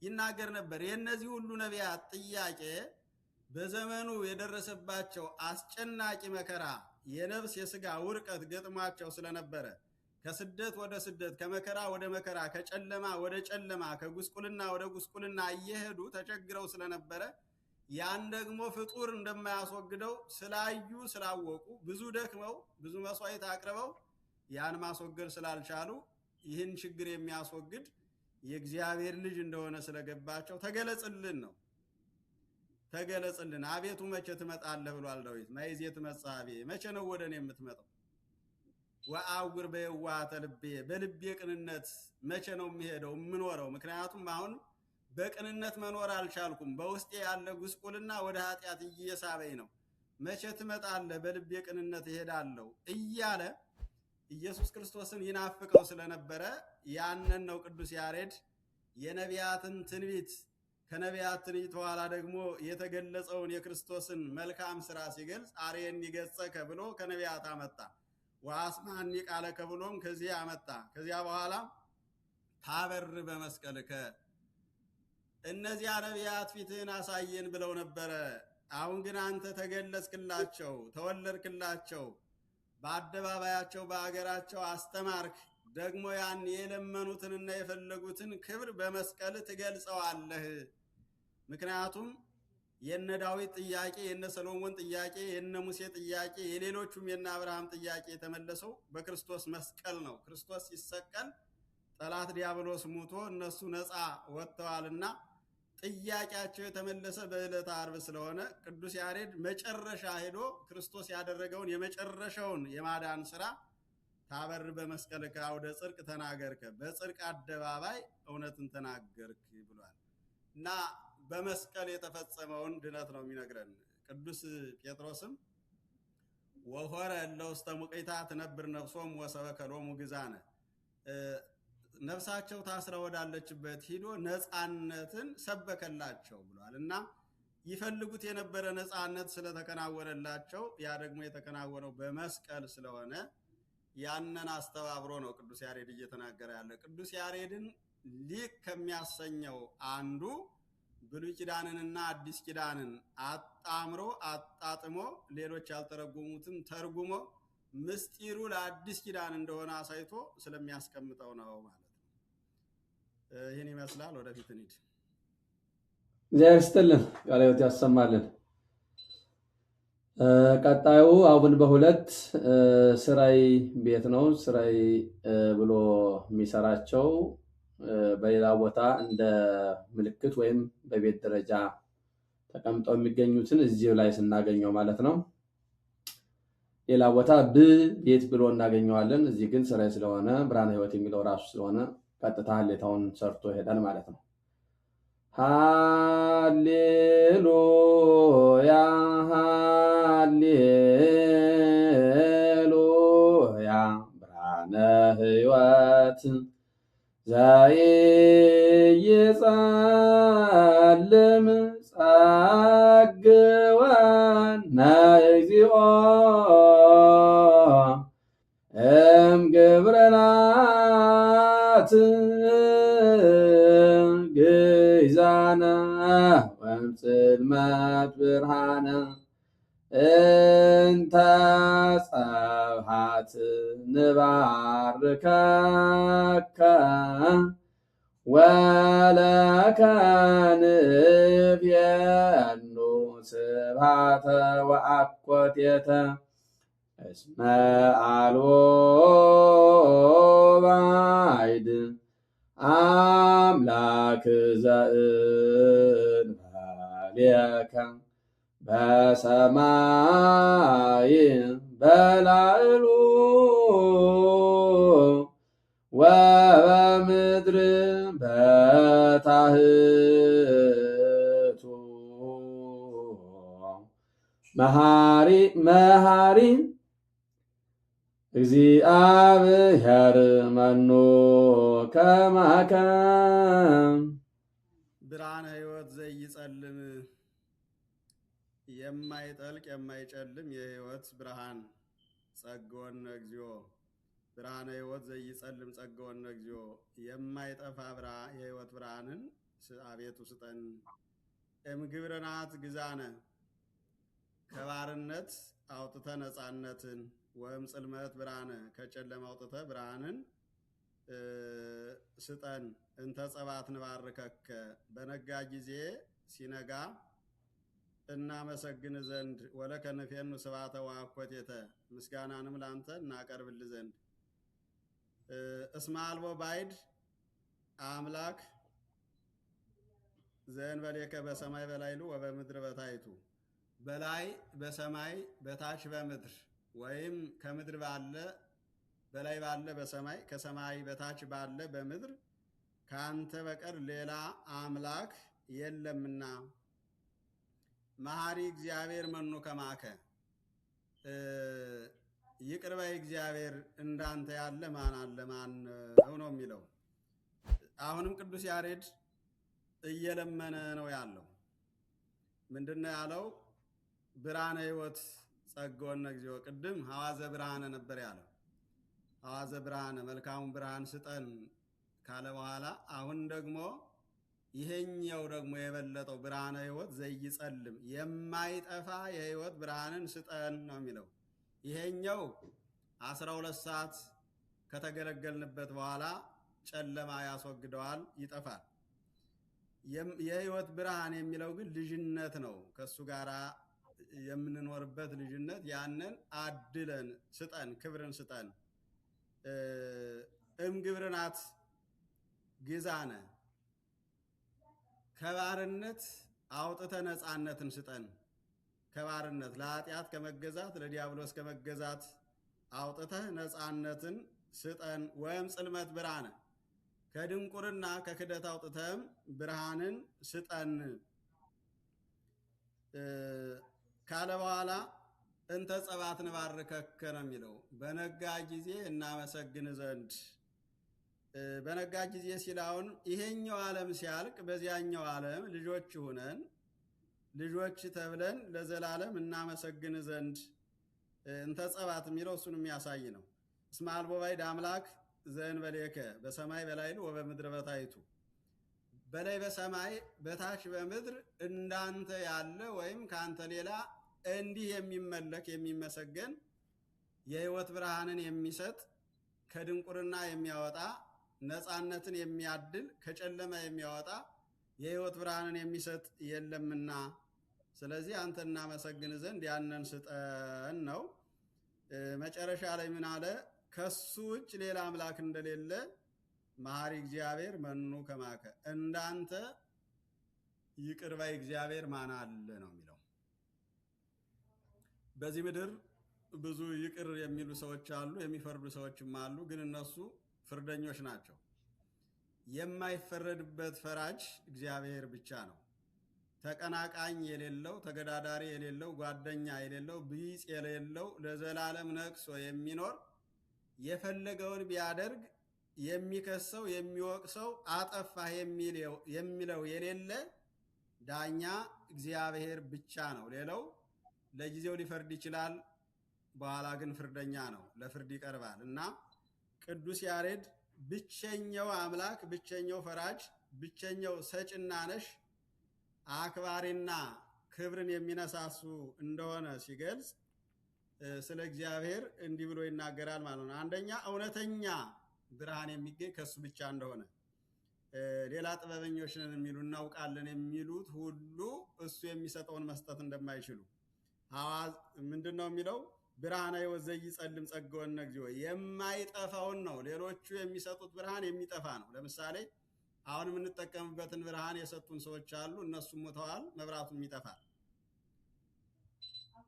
ይናገር ነበር። የእነዚህ ሁሉ ነቢያት ጥያቄ በዘመኑ የደረሰባቸው አስጨናቂ መከራ፣ የነፍስ የሥጋ ውርቀት ገጥሟቸው ስለነበረ ከስደት ወደ ስደት፣ ከመከራ ወደ መከራ፣ ከጨለማ ወደ ጨለማ፣ ከጉስቁልና ወደ ጉስቁልና እየሄዱ ተቸግረው ስለነበረ ያን ደግሞ ፍጡር እንደማያስወግደው ስላዩ ስላወቁ ብዙ ደክመው ብዙ መስዋዕት አቅርበው ያን ማስወገድ ስላልቻሉ ይህን ችግር የሚያስወግድ የእግዚአብሔር ልጅ እንደሆነ ስለገባቸው ተገለጽልን ነው። ተገለጽልን፣ አቤቱ መቼ ትመጣለህ ብሏል ዳዊት። ማይዜ ትመጻቤ፣ መቼ ነው ወደ እኔ የምትመጣው? ወአውር በየዋህተ ልቤ፣ በልቤ ቅንነት መቼ ነው የሚሄደው የምኖረው? ምክንያቱም አሁን በቅንነት መኖር አልቻልኩም። በውስጤ ያለ ጉስቁልና ወደ ኃጢአት እየሳበኝ ነው። መቼ ትመጣለህ? በልቤ ቅንነት እሄዳለሁ እያለ ኢየሱስ ክርስቶስን ይናፍቀው ስለነበረ ያንን ነው ቅዱስ ያሬድ የነቢያትን ትንቢት ከነቢያት ትንቢት በኋላ ደግሞ የተገለጸውን የክርስቶስን መልካም ስራ ሲገልጽ አርየኒ ገጸከ ብሎ ከነቢያት አመጣ። ወአስማኒ ቃለከ ብሎም ከዚህ አመጣ። ከዚያ በኋላ ታበር በመስቀልከ እነዚያ ነቢያት ፊትህን አሳየን ብለው ነበረ። አሁን ግን አንተ ተገለጽክላቸው፣ ተወለድክላቸው፣ በአደባባያቸው በአገራቸው አስተማርክ። ደግሞ ያን የለመኑትንና የፈለጉትን ክብር በመስቀል ትገልጸዋለህ። ምክንያቱም የነ ዳዊት ጥያቄ፣ የነ ሰሎሞን ጥያቄ፣ የነ ሙሴ ጥያቄ፣ የሌሎቹም የነ አብርሃም ጥያቄ የተመለሰው በክርስቶስ መስቀል ነው። ክርስቶስ ሲሰቀል ጠላት ዲያብሎስ ሙቶ እነሱ ነፃ ወጥተዋልና ጥያቄያቸው የተመለሰ በዕለተ ዓርብ ስለሆነ ቅዱስ ያሬድ መጨረሻ ሄዶ ክርስቶስ ያደረገውን የመጨረሻውን የማዳን ስራ ታበር በመስቀልከ አውደ ጽድቅ ተናገርከ፣ በጽድቅ አደባባይ እውነትን ተናገርክ ብሏል እና በመስቀል የተፈጸመውን ድነት ነው የሚነግረን። ቅዱስ ጴጥሮስም ወሆረ እለ ውስተ ሙቂታ ትነብር ነፍሶም ወሰበከ ሎሙ ግዛነ ነፍሳቸው ታስራ ወዳለችበት ሂዶ ነፃነትን ሰበከላቸው ብሏል እና ይፈልጉት የነበረ ነፃነት ስለተከናወነላቸው ያ ደግሞ የተከናወነው በመስቀል ስለሆነ ያንን አስተባብሮ ነው ቅዱስ ያሬድ እየተናገረ ያለ። ቅዱስ ያሬድን ሊቅ ከሚያሰኘው አንዱ ብሉይ ኪዳንንና አዲስ ኪዳንን አጣምሮ አጣጥሞ ሌሎች ያልተረጎሙትን ተርጉሞ ምስጢሩ ለአዲስ ኪዳን እንደሆነ አሳይቶ ስለሚያስቀምጠው ነው ማለት ነው። ይህን ይመስላል። ወደፊት እንሂድ። እግዚአብሔር ይስጥልን፣ ቃለ ሕይወት ያሰማልን። ቀጣዩ አቡን በሁለት ስራይ ቤት ነው። ስራይ ብሎ የሚሰራቸው በሌላ ቦታ እንደ ምልክት ወይም በቤት ደረጃ ተቀምጠው የሚገኙትን እዚሁ ላይ ስናገኘው ማለት ነው። ሌላ ቦታ ቤት ብሎ እናገኘዋለን። እዚህ ግን ስራይ ስለሆነ ብርሃነ ሕይወት የሚለው ራሱ ስለሆነ ቀጥታ ሌታውን ሰርቶ ይሄዳል ማለት ነው። ሃሌሉያ ሃሌሉያ ብርሃነ ሕይወት ዘይጸልም ጸግወነ እግዚኦ እምግብርናት ግይዛነ ወእምጽልመት ብርሃነ እንተ ጸብሐት ንባርከከ ወለከ ንቤኑ ስብሐተ ወአኮቴተ እስመ አልቦ ባዕድ አምላክ ዘእንበሌከ በሰማይ በላዕሉ ወበምድር በታሕቱ መሐሪ መሐሪ እግዚአብሔር መኑ ከማከ ብርሃነ ሕይወት ዘይጸልም የማይጠልቅ የማይጨልም የሕይወት ብርሃን ጸግወነ እግዚኦ ብርሃነ ሕይወት ዘይጸልም ጸግወነ እግዚኦ የማይጠፋ የሕይወት ብርሃንን አቤቱ ስጠን። እምግብርናት ግዛነ ከባርነት አውጥተ ነፃነትን ወይም ጽልመት ብርሃነ ከጨለማ አውጥተ ብርሃንን ስጠን። እንተ ጸባት ንባርከከ በነጋ ጊዜ ሲነጋ እናመሰግን ዘንድ ወለከ ንፌኑ ስብሐተ ወአኮቴተ ምስጋናንም ላንተ እናቀርብል ዘንድ እስመ አልቦ ባዕድ አምላክ ዘእንበሌከ በሰማይ በላዕሉ ወበምድር በታሕቱ በላይ በሰማይ በታች በምድር ወይም ከምድር ባለ በላይ ባለ በሰማይ ከሰማይ በታች ባለ በምድር ከአንተ በቀር ሌላ አምላክ የለምና መሐሪ እግዚአብሔር መኑ ከማከ ይቅር ባይ እግዚአብሔር እንዳንተ ያለ ማን አለ? ማን ነው ነው የሚለው። አሁንም ቅዱስ ያሬድ እየለመነ ነው ያለው። ምንድነው ያለው? ብርሃነ ሕይወት ጸግወነ እግዚኦ። ቅድም ሐዋዘ ብርሃነ ነበር ያለው። ሐዋዘ ብርሃነ መልካሙን ብርሃን ስጠን ካለ በኋላ አሁን ደግሞ ይሄኛው ደግሞ የበለጠው ብርሃነ ሕይወት ዘይጸልም የማይጠፋ የሕይወት ብርሃንን ስጠን ነው የሚለው። ይሄኛው 12 ሰዓት ከተገለገልንበት በኋላ ጨለማ ያስወግደዋል፣ ይጠፋል። የሕይወት ብርሃን የሚለው ግን ልጅነት ነው። ከሱ ጋር የምንኖርበት ልጅነት፣ ያንን አድለን ስጠን፣ ክብርን ስጠን። እምግብርናት ግዛነ ከባርነት አውጥተ ነፃነትን ስጠን። ከባርነት ለኃጢአት ከመገዛት ለዲያብሎስ ከመገዛት አውጥተህ ነፃነትን ስጠን። ወይም ጽልመት ብርሃነ ከድንቁርና ከክደት አውጥተህም ብርሃንን ስጠን ካለ በኋላ እንተ ጸባት ንባርከከ ነው የሚለው። በነጋ ጊዜ እናመሰግን ዘንድ። በነጋ ጊዜ ሲላውን ይሄኛው ዓለም ሲያልቅ በዚያኛው ዓለም ልጆች ሁነን ልጆች ተብለን ለዘላለም እናመሰግን ዘንድ እንተ ጸባት የሚለው እሱን የሚያሳይ ነው። እስመ አልቦ ባዕድ አምላክ ዘእንበሌከ በሰማይ በላዕሉ ወበምድር በታሕቱ። በላይ በሰማይ በታች በምድር እንዳንተ ያለ ወይም ከአንተ ሌላ እንዲህ የሚመለክ የሚመሰገን የሕይወት ብርሃንን የሚሰጥ ከድንቁርና የሚያወጣ ነፃነትን የሚያድል ከጨለማ የሚያወጣ የሕይወት ብርሃንን የሚሰጥ የለምና፣ ስለዚህ አንተ እናመሰግን ዘንድ ያንን ስጠን ነው። መጨረሻ ላይ ምን አለ? ከሱ ውጭ ሌላ አምላክ እንደሌለ መሐሪ እግዚአብሔር መኑ ከማከ እንዳንተ ይቅር ባይ እግዚአብሔር ማን አለ ነው የሚለው። በዚህ ምድር ብዙ ይቅር የሚሉ ሰዎች አሉ፣ የሚፈርዱ ሰዎችም አሉ። ግን እነሱ ፍርደኞች ናቸው። የማይፈረድበት ፈራጅ እግዚአብሔር ብቻ ነው። ተቀናቃኝ የሌለው፣ ተገዳዳሪ የሌለው፣ ጓደኛ የሌለው፣ ቢጽ የሌለው፣ ለዘላለም ነግሶ የሚኖር የፈለገውን ቢያደርግ የሚከሰው የሚወቅሰው አጠፋህ የሚለው የሌለ ዳኛ እግዚአብሔር ብቻ ነው። ሌላው ለጊዜው ሊፈርድ ይችላል፣ በኋላ ግን ፍርደኛ ነው፣ ለፍርድ ይቀርባል። እና ቅዱስ ያሬድ ብቸኛው አምላክ፣ ብቸኛው ፈራጅ፣ ብቸኛው ሰጭና ነሽ አክባሪና ክብርን የሚነሳሱ እንደሆነ ሲገልጽ ስለ እግዚአብሔር እንዲህ ብሎ ይናገራል ማለት ነው። አንደኛ እውነተኛ ብርሃን የሚገኝ ከሱ ብቻ እንደሆነ፣ ሌላ ጥበበኞች ነን የሚሉ እናውቃለን የሚሉት ሁሉ እሱ የሚሰጠውን መስጠት እንደማይችሉ ምንድን ነው የሚለው? ብርሃነ ሕይወት ዘይጸልም ጸግወነ እግዚኦ። የማይጠፋውን ነው። ሌሎቹ የሚሰጡት ብርሃን የሚጠፋ ነው። ለምሳሌ አሁን የምንጠቀምበትን ብርሃን የሰጡን ሰዎች አሉ። እነሱም ሞተዋል፣ መብራቱም ይጠፋል።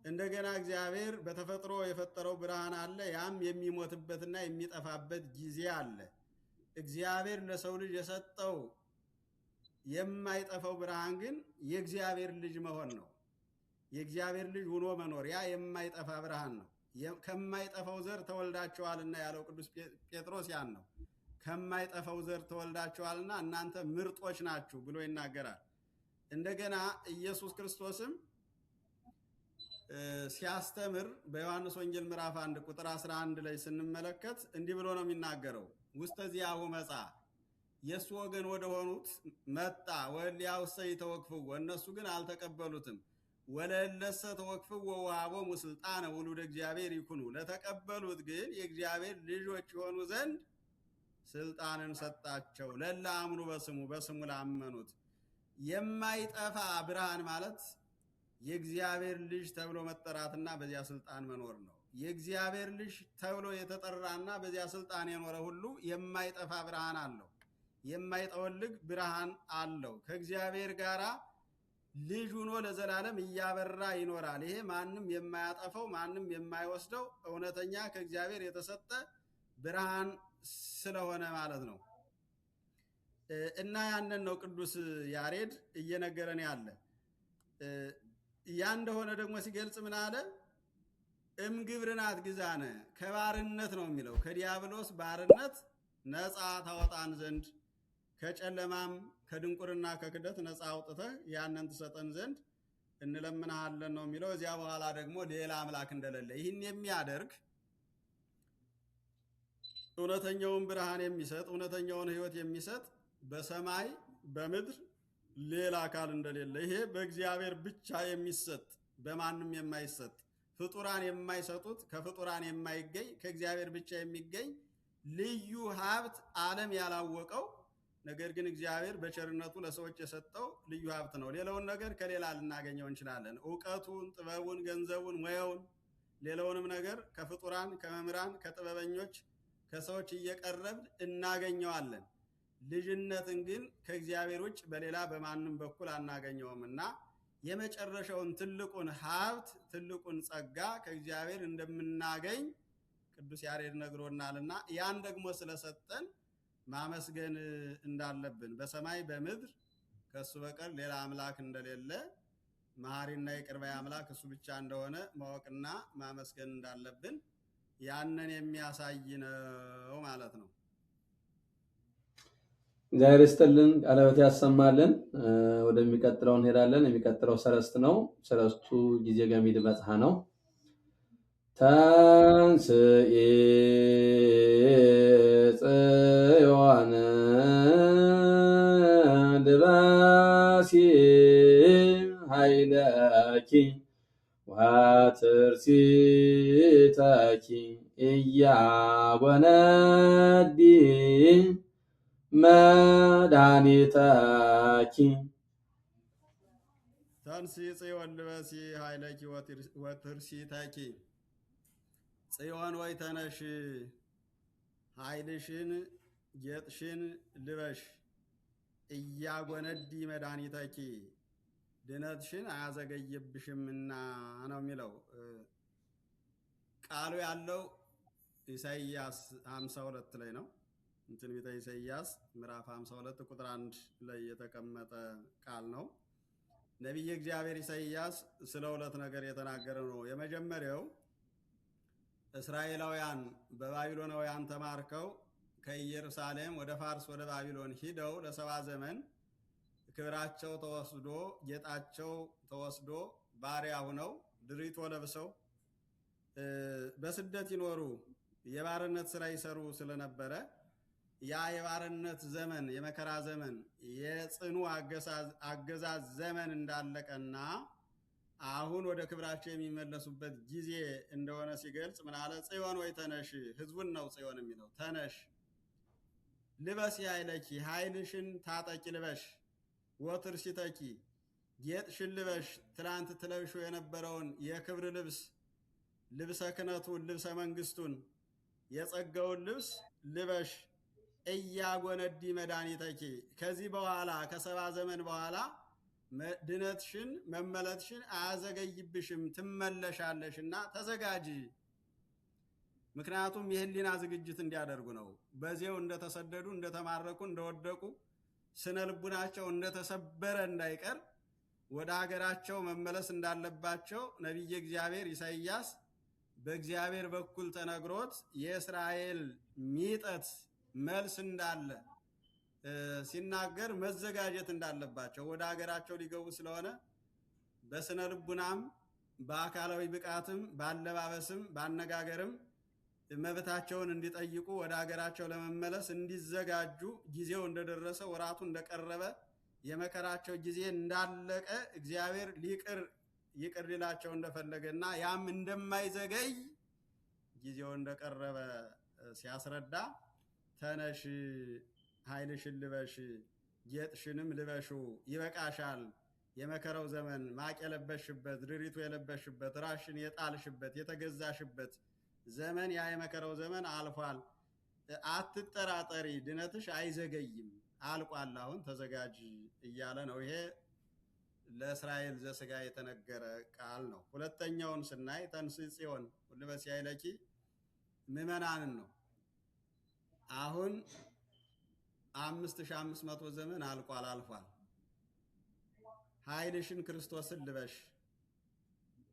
እንደገና እግዚአብሔር በተፈጥሮ የፈጠረው ብርሃን አለ። ያም የሚሞትበትና የሚጠፋበት ጊዜ አለ። እግዚአብሔር ለሰው ልጅ የሰጠው የማይጠፋው ብርሃን ግን የእግዚአብሔር ልጅ መሆን ነው። የእግዚአብሔር ልጅ ሆኖ መኖር፣ ያ የማይጠፋ ብርሃን ነው። ከማይጠፋው ዘር ተወልዳችኋልና ያለው ቅዱስ ጴጥሮስ ያን ነው። ከማይጠፋው ዘር ተወልዳችኋልና እናንተ ምርጦች ናችሁ ብሎ ይናገራል። እንደገና ኢየሱስ ክርስቶስም ሲያስተምር በዮሐንስ ወንጌል ምዕራፍ 1 ቁጥር 11 ላይ ስንመለከት እንዲህ ብሎ ነው የሚናገረው። ውስተ ዚአሁ መጻ፣ የእሱ ወገን ወደ ሆኑት መጣ፣ ወእሊአሁሰ ኢተወክፍዎ፣ እነሱ ግን አልተቀበሉትም። ወለእለሰ ተወክፍዎ ወሀቦሙ ሥልጣነ ውሉደ እግዚአብሔር ይኩኑ፣ ለተቀበሉት ግን የእግዚአብሔር ልጆች የሆኑ ዘንድ ስልጣንን ሰጣቸው። ለእለ አምኑ በስሙ፣ በስሙ ላመኑት። የማይጠፋ ብርሃን ማለት የእግዚአብሔር ልጅ ተብሎ መጠራትና በዚያ ስልጣን መኖር ነው። የእግዚአብሔር ልጅ ተብሎ የተጠራና በዚያ ስልጣን የኖረ ሁሉ የማይጠፋ ብርሃን አለው፣ የማይጠወልግ ብርሃን አለው። ከእግዚአብሔር ጋር ልጅ ሆኖ ለዘላለም እያበራ ይኖራል። ይሄ ማንም የማያጠፈው ማንም የማይወስደው እውነተኛ ከእግዚአብሔር የተሰጠ ብርሃን ስለሆነ ማለት ነው። እና ያንን ነው ቅዱስ ያሬድ እየነገረን ያለ። ያ እንደሆነ ደግሞ ሲገልጽ ምን አለ? እምግብርናት ግዛነ፣ ከባርነት ነው የሚለው፣ ከዲያብሎስ ባርነት ነፃ ታወጣን ዘንድ ከጨለማም ከድንቁርና ከክደት ነፃ አውጥተህ ያንን ትሰጠን ዘንድ እንለምናሃለን ነው የሚለው። እዚያ በኋላ ደግሞ ሌላ አምላክ እንደሌለ ይህን የሚያደርግ እውነተኛውን ብርሃን የሚሰጥ እውነተኛውን ሕይወት የሚሰጥ በሰማይ በምድር ሌላ አካል እንደሌለ፣ ይሄ በእግዚአብሔር ብቻ የሚሰጥ በማንም የማይሰጥ ፍጡራን የማይሰጡት ከፍጡራን የማይገኝ ከእግዚአብሔር ብቻ የሚገኝ ልዩ ሀብት ዓለም ያላወቀው ነገር ግን እግዚአብሔር በቸርነቱ ለሰዎች የሰጠው ልዩ ሀብት ነው። ሌላውን ነገር ከሌላ ልናገኘው እንችላለን። እውቀቱን፣ ጥበቡን፣ ገንዘቡን፣ ሙያውን፣ ሌላውንም ነገር ከፍጡራን፣ ከመምህራን፣ ከጥበበኞች፣ ከሰዎች እየቀረብን እናገኘዋለን። ልጅነትን ግን ከእግዚአብሔር ውጭ በሌላ በማንም በኩል አናገኘውም እና የመጨረሻውን ትልቁን ሀብት ትልቁን ጸጋ ከእግዚአብሔር እንደምናገኝ ቅዱስ ያሬድ ነግሮናልና ያን ደግሞ ስለሰጠን ማመስገን እንዳለብን በሰማይ በምድር ከእሱ በቀር ሌላ አምላክ እንደሌለ መሐሪና ይቅር ባይ አምላክ እሱ ብቻ እንደሆነ ማወቅና ማመስገን እንዳለብን ያንን የሚያሳይ ነው ማለት ነው። እግዚአብሔር ይስጥልን፣ ቃለ ሕይወት ያሰማልን። ወደሚቀጥለው እንሄዳለን። የሚቀጥለው ሰለስት ነው። ሰለስቱ ጊዜ ገሚድ መጽሐ ነው። ተንሥኢ ጽዮን ልበሲ ኃይለኪ ወትርሲተኪ ኢያጎነዲ መድኃኒተኪ። ተንሥኢ ጽዮን ልበሲ ኃይለኪ ወትርሲተኪ። ጽዮን ወይ ተነሽ፣ ኃይልሽን ጌጥሽን ልበሽ። እያጎነዲ መድኃኒተኪ፣ ድነትሽን አያዘገይብሽምና ነው የሚለው ቃሉ ያለው ኢሳይያስ 52 ላይ ነው። ትንቢተ ኢሳይያስ ምዕራፍ 52 ቁጥር 1 ላይ የተቀመጠ ቃል ነው። ነቢየ እግዚአብሔር ኢሳይያስ ስለ ሁለት ነገር የተናገረ ነው። የመጀመሪያው እስራኤላውያን በባቢሎናውያን ተማርከው ከኢየሩሳሌም ወደ ፋርስ ወደ ባቢሎን ሂደው ለ70 ዘመን ክብራቸው ተወስዶ ጌጣቸው ተወስዶ ባሪያ ሆነው ድሪቶ ለብሰው በስደት ይኖሩ የባርነት ስራ ይሰሩ ስለነበረ ያ የባርነት ዘመን የመከራ ዘመን የጽኑ አገዛዝ ዘመን እንዳለቀና አሁን ወደ ክብራቸው የሚመለሱበት ጊዜ እንደሆነ ሲገልጽ ምን አለ? ጽዮን ወይ ተነሽ፣ ህዝቡን ነው ጽዮን የሚለው። ተነሽ፣ ልበሲ ኃይለኪ፣ ኃይልሽን ታጠቂ ልበሽ። ወትርሲተኪ፣ ጌጥሽን ልበሽ። ትላንት ትለብሾ የነበረውን የክብር ልብስ ልብሰ ክህነቱን ልብሰ መንግስቱን የጸጋውን ልብስ ልበሽ። እያጎነዲ መድኃኒተኪ፣ ከዚህ በኋላ ከ70 ዘመን በኋላ ድነትሽን መመለትሽን አያዘገይብሽም፣ ትመለሻለሽ እና ተዘጋጂ። ምክንያቱም የህሊና ዝግጅት እንዲያደርጉ ነው። በዚያው እንደተሰደዱ እንደተማረኩ እንደወደቁ ስነ ልቡናቸው እንደተሰበረ እንዳይቀር ወደ ሀገራቸው መመለስ እንዳለባቸው ነቢየ እግዚአብሔር ኢሳይያስ በእግዚአብሔር በኩል ተነግሮት የእስራኤል ሚጠት መልስ እንዳለ ሲናገር መዘጋጀት እንዳለባቸው ወደ ሀገራቸው ሊገቡ ስለሆነ በስነ ልቡናም በአካላዊ ብቃትም ባለባበስም ባነጋገርም መብታቸውን እንዲጠይቁ ወደ ሀገራቸው ለመመለስ እንዲዘጋጁ ጊዜው እንደደረሰ ወራቱ እንደቀረበ የመከራቸው ጊዜ እንዳለቀ እግዚአብሔር ይቅር ሊላቸው እንደፈለገና ያም እንደማይዘገይ ጊዜው እንደቀረበ ሲያስረዳ ተነሽ፣ ኃይልሽን ልበሽ፣ ጌጥሽንም ልበሹ፣ ይበቃሻል። የመከራው ዘመን ማቅ የለበሽበት ድሪቶ የለበሽበት ራሽን የጣልሽበት የተገዛሽበት ዘመን ያ የመከራው ዘመን አልፏል። አትጠራጠሪ፣ ድነትሽ አይዘገይም፣ አልቋል። አሁን ተዘጋጅ እያለ ነው። ይሄ ለእስራኤል ዘሥጋ የተነገረ ቃል ነው። ሁለተኛውን ስናይ ተንሥኢ ጽዮን ልበሲ ኃይለኪ ምዕመናንን ነው። አሁን 5500 ዘመን አልፏል። ኃይልሽን ክርስቶስን ልበሽ፣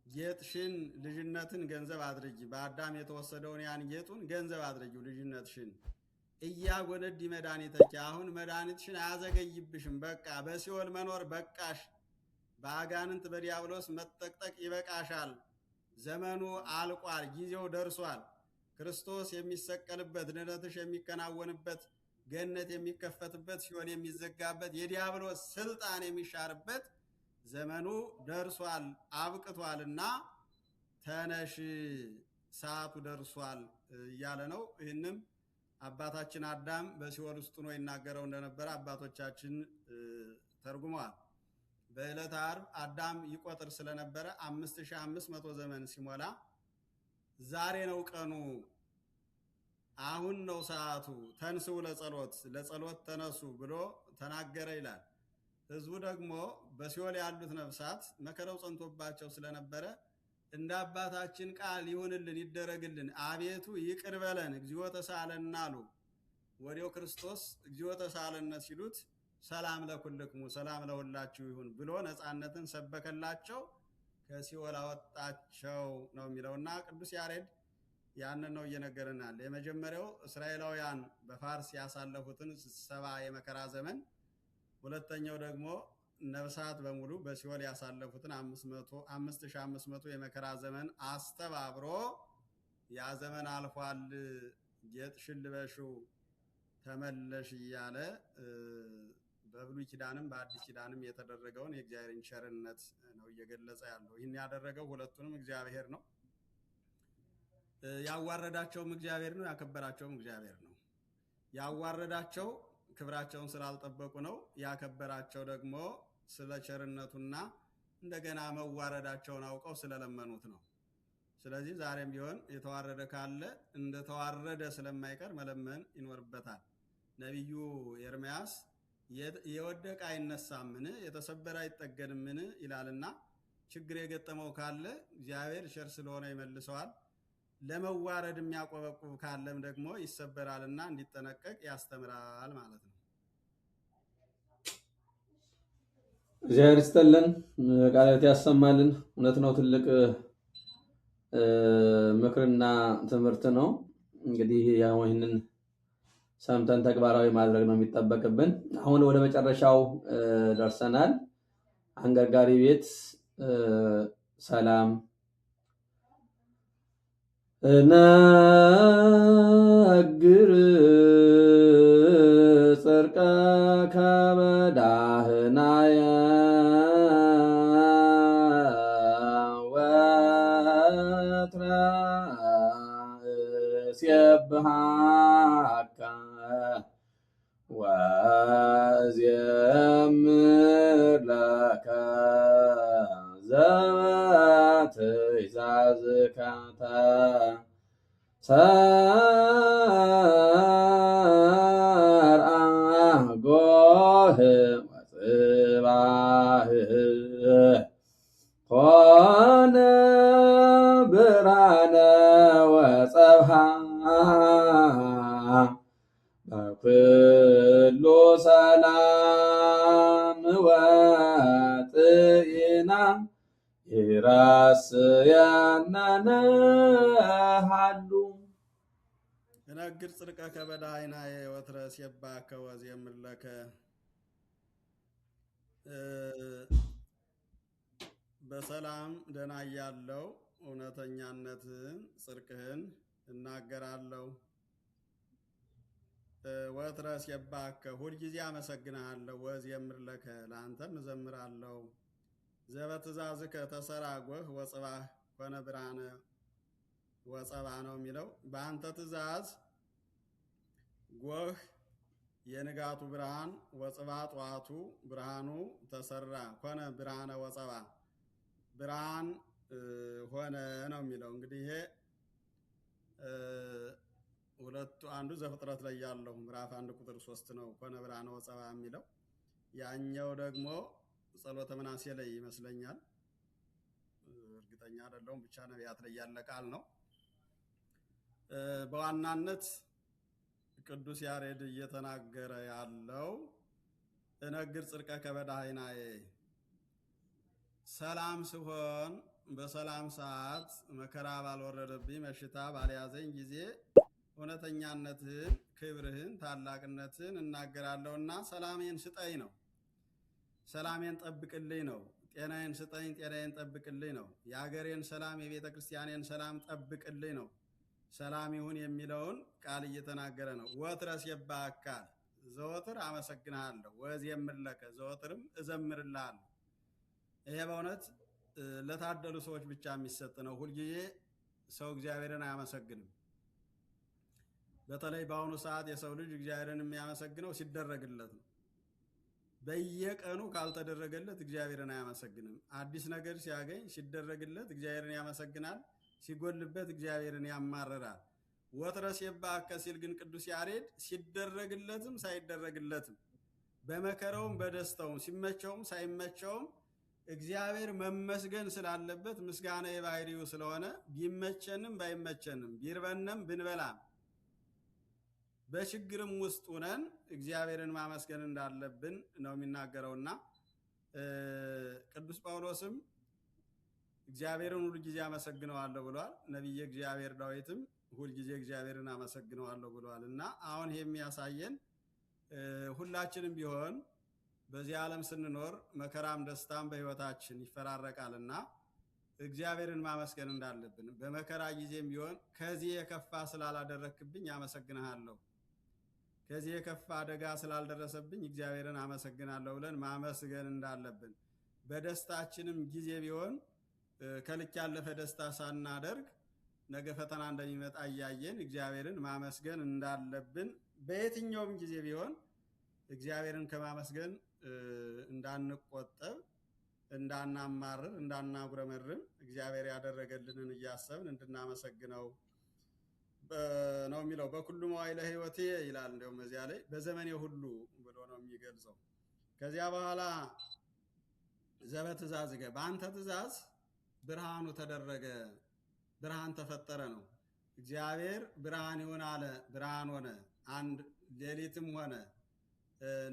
ጌጥሽን ልጅነትን ገንዘብ አድርጊ። በአዳም የተወሰደውን ያን ጌጡን ገንዘብ አድርጊው ልጅነትሽን። እያጎነዲ መድኃኒተኪ፣ አሁን መድኃኒትሽን አያዘገይብሽም። በቃ በሲኦል መኖር በቃሽ። በአጋንንት በዲያብሎስ መጠቅጠቅ ይበቃሻል። ዘመኑ አልቋል፣ ጊዜው ደርሷል። ክርስቶስ የሚሰቀልበት፣ ድነትሽ የሚከናወንበት፣ ገነት የሚከፈትበት፣ ሲኦል የሚዘጋበት፣ የዲያብሎስ ስልጣን የሚሻርበት ዘመኑ ደርሷል አብቅቷልና ተነሽ ሰዓቱ ደርሷል እያለ ነው። ይህንም አባታችን አዳም በሲኦል ውስጥ ሆኖ ይናገረው እንደነበረ አባቶቻችን ተርጉመዋል። በዕለተ ዓርብ አዳም ይቆጥር ስለነበረ 5500 ዘመን ሲሞላ ዛሬ ነው ቀኑ፣ አሁን ነው ሰዓቱ፣ ተንስኡ ለጸሎት ተነሱ ብሎ ተናገረ ይላል። ህዝቡ ደግሞ በሲኦል ያሉት ነፍሳት መከራው ጸንቶባቸው ስለነበረ እንደ አባታችን ቃል ይሁንልን ይደረግልን፣ አቤቱ ይቅር በለን እግዚኦ ተሳለና አሉ። ወዲያው ክርስቶስ እግዚኦ ተሳለነ ሲሉት ሰላም ለኩልክሙ፣ ሰላም ለሁላችሁ ይሁን ብሎ ነፃነትን ሰበከላቸው፣ ከሲኦል አወጣቸው ነው የሚለውና ቅዱስ ያሬድ ያንን ነው እየነገረናል። የመጀመሪያው እስራኤላውያን በፋርስ ያሳለፉትን 70 የመከራ ዘመን፣ ሁለተኛው ደግሞ ነፍሳት በሙሉ በሲኦል ያሳለፉትን 5500 የመከራ ዘመን አስተባብሮ ያ ዘመን አልፏል፣ ጌጥሽን ልበሺው ተመለሽ እያለ በብሉይ ኪዳንም በአዲስ ኪዳንም የተደረገውን የእግዚአብሔርን ቸርነት ነው እየገለጸ ያለው። ይህን ያደረገው ሁለቱንም እግዚአብሔር ነው። ያዋረዳቸውም እግዚአብሔር ነው፣ ያከበራቸውም እግዚአብሔር ነው። ያዋረዳቸው ክብራቸውን ስላልጠበቁ ነው። ያከበራቸው ደግሞ ስለ ቸርነቱና እንደገና መዋረዳቸውን አውቀው ስለለመኑት ነው። ስለዚህ ዛሬም ቢሆን የተዋረደ ካለ እንደተዋረደ ስለማይቀር መለመን ይኖርበታል። ነቢዩ ኤርምያስ የወደቀ አይነሳምን? የተሰበረ አይጠገንምን? ይላልና ችግር የገጠመው ካለ እግዚአብሔር ቸር ስለሆነ ይመልሰዋል። ለመዋረድ የሚያቆበቁብ ካለም ደግሞ ይሰበራልና እንዲጠነቀቅ ያስተምራል ማለት ነው። እግዚአብሔር ይስጥልን፣ ቃላት ያሰማልን። እውነት ነው፣ ትልቅ ምክርና ትምህርት ነው። እንግዲህ ያው ይህንን ሰምተን ተግባራዊ ማድረግ ነው የሚጠበቅብን። አሁን ወደ መጨረሻው ደርሰናል። አንገርጋሪ ቤት ሰላም ነግር ጽርቀከ በዳህናየ ወትረ እሴብሐከ ወእዜምር ለከ ዘበትእዛዝከ ሰርአ ጎህ ወጽባህ ኮነ ብርሃነ ወጸብሃ በኩሉ ሰላም ወጥኢና ይራስያነነ ሃሉ እነግር ጽድቀከ በዳህናየ ወትረ እሴብሐከ ወእዜምር ለከ። በሰላም ደህና እያለሁ እውነተኛነትህን ጽድቅህን እናገራለሁ። ወትረ እሴብሐከ ሁልጊዜ አመሰግንሃለሁ። ወእዜምር ለከ ለአንተም እዘምራለሁ። ዘበትእዛዝከ ተሰራ ጎህ ወጽባህ ኮነ ብርሃነ ወጸባህ ነው የሚለው። በአንተ ትእዛዝ ጎህ የንጋቱ ብርሃን፣ ወጽባህ ጠዋቱ ብርሃኑ ተሰራ፣ ኮነ ብርሃነ ወጸባህ ብርሃን ሆነ ነው የሚለው። እንግዲህ ይሄ ሁለቱ አንዱ ዘፍጥረት ላይ ያለው ምዕራፍ 1 ቁጥር 3 ነው፣ ኮነ ብርሃነ ወጸባህ የሚለው። ያኛው ደግሞ ጸሎተ ምናሴ ላይ ይመስለኛል፣ እርግጠኛ አይደለሁም። ብቻ ነቢያት ላይ ያለ ቃል ነው። በዋናነት ቅዱስ ያሬድ እየተናገረ ያለው እነግር ጽድቀ ከበዳይናዬ ሰላም ስሆን በሰላም ሰዓት መከራ ባልወረደብኝ መሽታ ባልያዘኝ ጊዜ እውነተኛነትህን፣ ክብርህን፣ ታላቅነትህን እናገራለሁና ሰላሜን ስጠኝ ነው። ሰላሜን ጠብቅልኝ ነው። ጤናዬን ስጠኝ፣ ጤናዬን ጠብቅልኝ ነው። የአገሬን ሰላም፣ የቤተ ክርስቲያኔን ሰላም ጠብቅልኝ ነው። ሰላም ይሁን የሚለውን ቃል እየተናገረ ነው። ወትረስ የባካል ዘወትር አመሰግንሃለሁ፣ ወእዜምለከ ዘወትርም እዘምርልሃለሁ። ይሄ በእውነት ለታደሉ ሰዎች ብቻ የሚሰጥ ነው። ሁልጊዜ ሰው እግዚአብሔርን አያመሰግንም። በተለይ በአሁኑ ሰዓት የሰው ልጅ እግዚአብሔርን የሚያመሰግነው ሲደረግለት ነው። በየቀኑ ካልተደረገለት እግዚአብሔርን አያመሰግንም። አዲስ ነገር ሲያገኝ ሲደረግለት እግዚአብሔርን ያመሰግናል፣ ሲጎልበት እግዚአብሔርን ያማርራል። ወትረስ የባከ ሲል ግን ቅዱስ ያሬድ ሲደረግለትም ሳይደረግለትም በመከራውም በደስታውም ሲመቸውም ሳይመቸውም እግዚአብሔር መመስገን ስላለበት ምስጋና የባህሪው ስለሆነ ቢመቸንም ባይመቸንም ቢርበንም ብንበላም በችግርም ውስጥ ሆነን እግዚአብሔርን ማመስገን እንዳለብን ነው የሚናገረውና ቅዱስ ጳውሎስም እግዚአብሔርን ሁል ጊዜ አመሰግነዋለሁ ብሏል። ነቢየ እግዚአብሔር ዳዊትም ሁል ጊዜ እግዚአብሔርን አመሰግነዋለሁ ብሏል። እና አሁን ይሄ የሚያሳየን ሁላችንም ቢሆን በዚህ ዓለም ስንኖር መከራም ደስታም በሕይወታችን ይፈራረቃልና እግዚአብሔርን ማመስገን እንዳለብን በመከራ ጊዜም ቢሆን ከዚህ የከፋ ስላላደረክብኝ አመሰግንሃለሁ፣ ከዚህ የከፋ አደጋ ስላልደረሰብኝ እግዚአብሔርን አመሰግናለሁ ብለን ማመስገን እንዳለብን፣ በደስታችንም ጊዜ ቢሆን ከልክ ያለፈ ደስታ ሳናደርግ ነገ ፈተና እንደሚመጣ እያየን እግዚአብሔርን ማመስገን እንዳለብን፣ በየትኛውም ጊዜ ቢሆን እግዚአብሔርን ከማመስገን እንዳንቆጠብ፣ እንዳናማርር፣ እንዳናጉረመርም እግዚአብሔር ያደረገልንን እያሰብን እንድናመሰግነው ነው የሚለው። በኩሉ መዋዕለ ሕይወቴ ይላል። እንደውም እዚያ ላይ በዘመኔ ሁሉ ብሎ ነው የሚገልጸው። ከዚያ በኋላ ዘበትእዛዝከ በአንተ ትእዛዝ ብርሃኑ ተደረገ፣ ብርሃን ተፈጠረ ነው። እግዚአብሔር ብርሃን ይሁን አለ፣ ብርሃን ሆነ። አንድ ሌሊትም ሆነ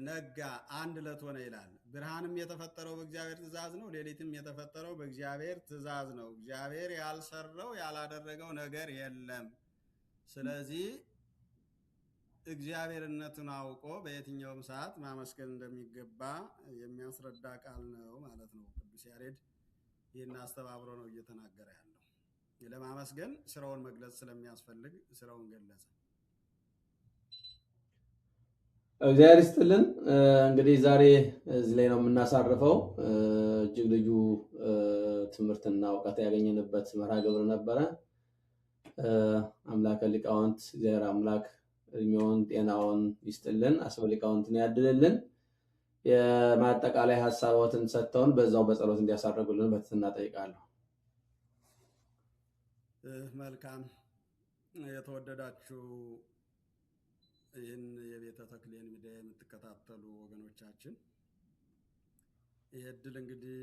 ነጋ፣ አንድ ዕለት ሆነ ይላል። ብርሃንም የተፈጠረው በእግዚአብሔር ትእዛዝ ነው። ሌሊትም የተፈጠረው በእግዚአብሔር ትእዛዝ ነው። እግዚአብሔር ያልሰራው ያላደረገው ነገር የለም። ስለዚህ እግዚአብሔርነቱን አውቆ በየትኛውም ሰዓት ማመስገን እንደሚገባ የሚያስረዳ ቃል ነው ማለት ነው። ቅዱስ ያሬድ ይህን አስተባብሮ ነው እየተናገረ ያለው። ለማመስገን ስራውን መግለጽ ስለሚያስፈልግ ስራውን ገለጸ። እግዚአብሔር ይስጥልን። እንግዲህ ዛሬ እዚህ ላይ ነው የምናሳርፈው። እጅግ ልዩ ትምህርትና እውቀት ያገኘንበት መርሃ ግብር ነበረ። አምላከ ሊቃውንት እግዚአብሔር አምላክ እድሜውን ጤናውን ይስጥልን፣ አስበ ሊቃውንትን ያድልልን። የማጠቃላይ ሀሳቦትን ሰጥተውን በዛው በጸሎት እንዲያሳርጉልን በትህትና ጠይቃለሁ። መልካም። የተወደዳችሁ ይህን የቤተ ተክሌን ሚዲያ የምትከታተሉ ወገኖቻችን፣ ይህ እድል እንግዲህ